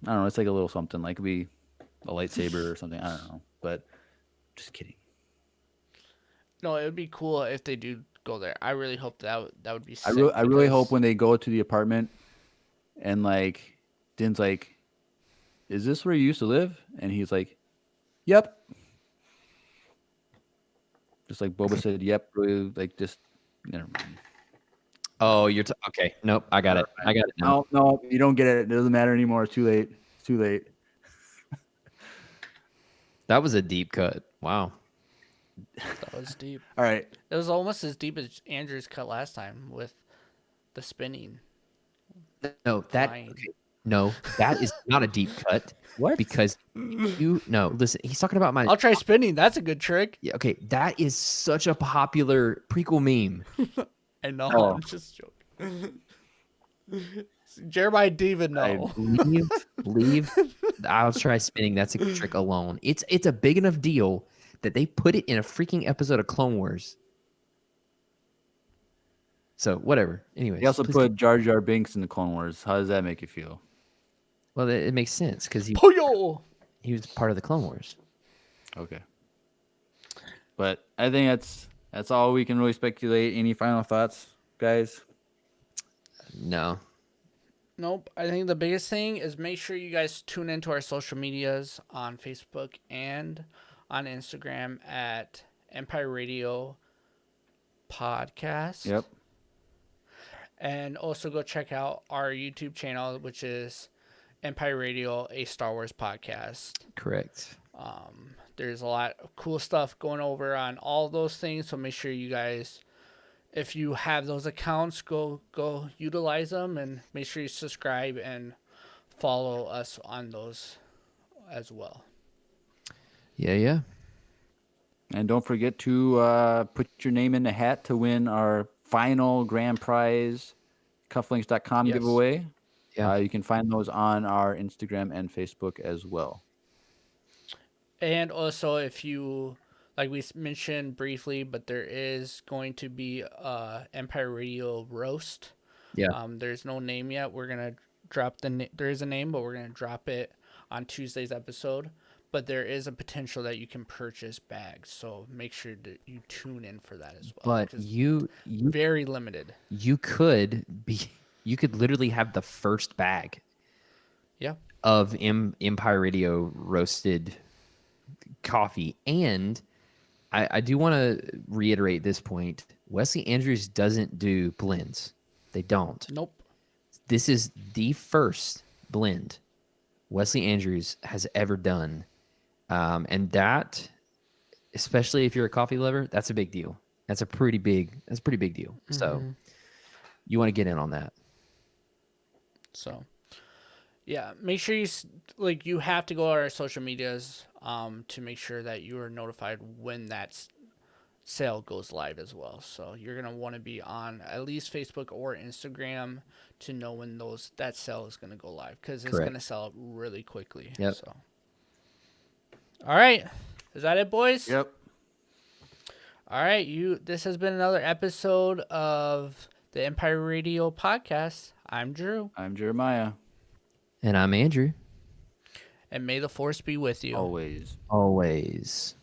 I don't know. It's like a little something like it could be a lightsaber or something. I don't know, but just kidding. No, it would be cool if they do go there. I really hope that would be sick. I really hope because- when they go to the apartment and like Din's like, "Is this where you used to live?" And he's like, "Yep." Just like Boba said, "Yep." Really, like just never mind. Oh, okay. Nope, I got it. I got it now. No, you don't get it. It doesn't matter anymore. It's too late. It's too late. That was a deep cut. Wow. That was deep. All right. It was almost as deep as Andrew's cut last time with the spinning. No, that Flying. okay. No, that is not a deep cut. What? Because listen, he's talking about my. I'll try spinning. That's a good trick. Yeah, okay, that is such a popular prequel meme. I know. Oh. I'm just joking. Jeremiah didn't even know. Leave. I'll try spinning. That's a trick alone. It's a big enough deal that they put it in a freaking episode of Clone Wars. So whatever. Anyways, They also please put Jar Jar Binks in the Clone Wars. How does that make you feel? well, it makes sense because Poyo! he was part of the Clone Wars. Okay. But I think that's all we can really speculate. Any final thoughts, guys? No. Nope. I think the biggest thing is make sure you guys tune into our social medias on Facebook and on Instagram at Empire Radio Podcast. Yep. And also go check out our YouTube channel, which is Empire Radio, a Star Wars podcast. Correct. There's a lot of cool stuff going over on all those things. So make sure you guys, if you have those accounts, go utilize them and make sure you subscribe and follow us on those as well. Yeah. And don't forget to put your name in the hat to win our final grand prize cufflinks.com Yes. giveaway. Yeah. You can find those on our Instagram and Facebook as well. And also, if you, like we mentioned briefly, but there is going to be a Empire Radio roast. Yeah. There's no name yet. We're gonna drop there is a name, but we're gonna drop it on Tuesday's episode. But there is a potential that you can purchase bags, so make sure that you tune in for that as well. But you very limited. You could literally have the first bag. Yeah. Of Empire Radio roasted coffee. And I do want to reiterate this point. Wesley Andrews doesn't do blends. They don't. Nope. This is the first blend Wesley Andrews has ever done. And that, especially if you're a coffee lover, that's a big deal. That's a pretty big deal. Mm-hmm. So you want to get in on that. So, yeah, make sure you have to go to our social medias to make sure that you are notified when that sale goes live as well. So you're gonna want to be on at least Facebook or Instagram to know when that sale is gonna go live, because it's gonna sell up really quickly. Yep. So, all right, is that it, boys? Yep. All right, this has been another episode of the Empire Radio Podcast. I'm Drew. I'm Jeremiah. And I'm Andrew. And may the Force be with you. Always. Always.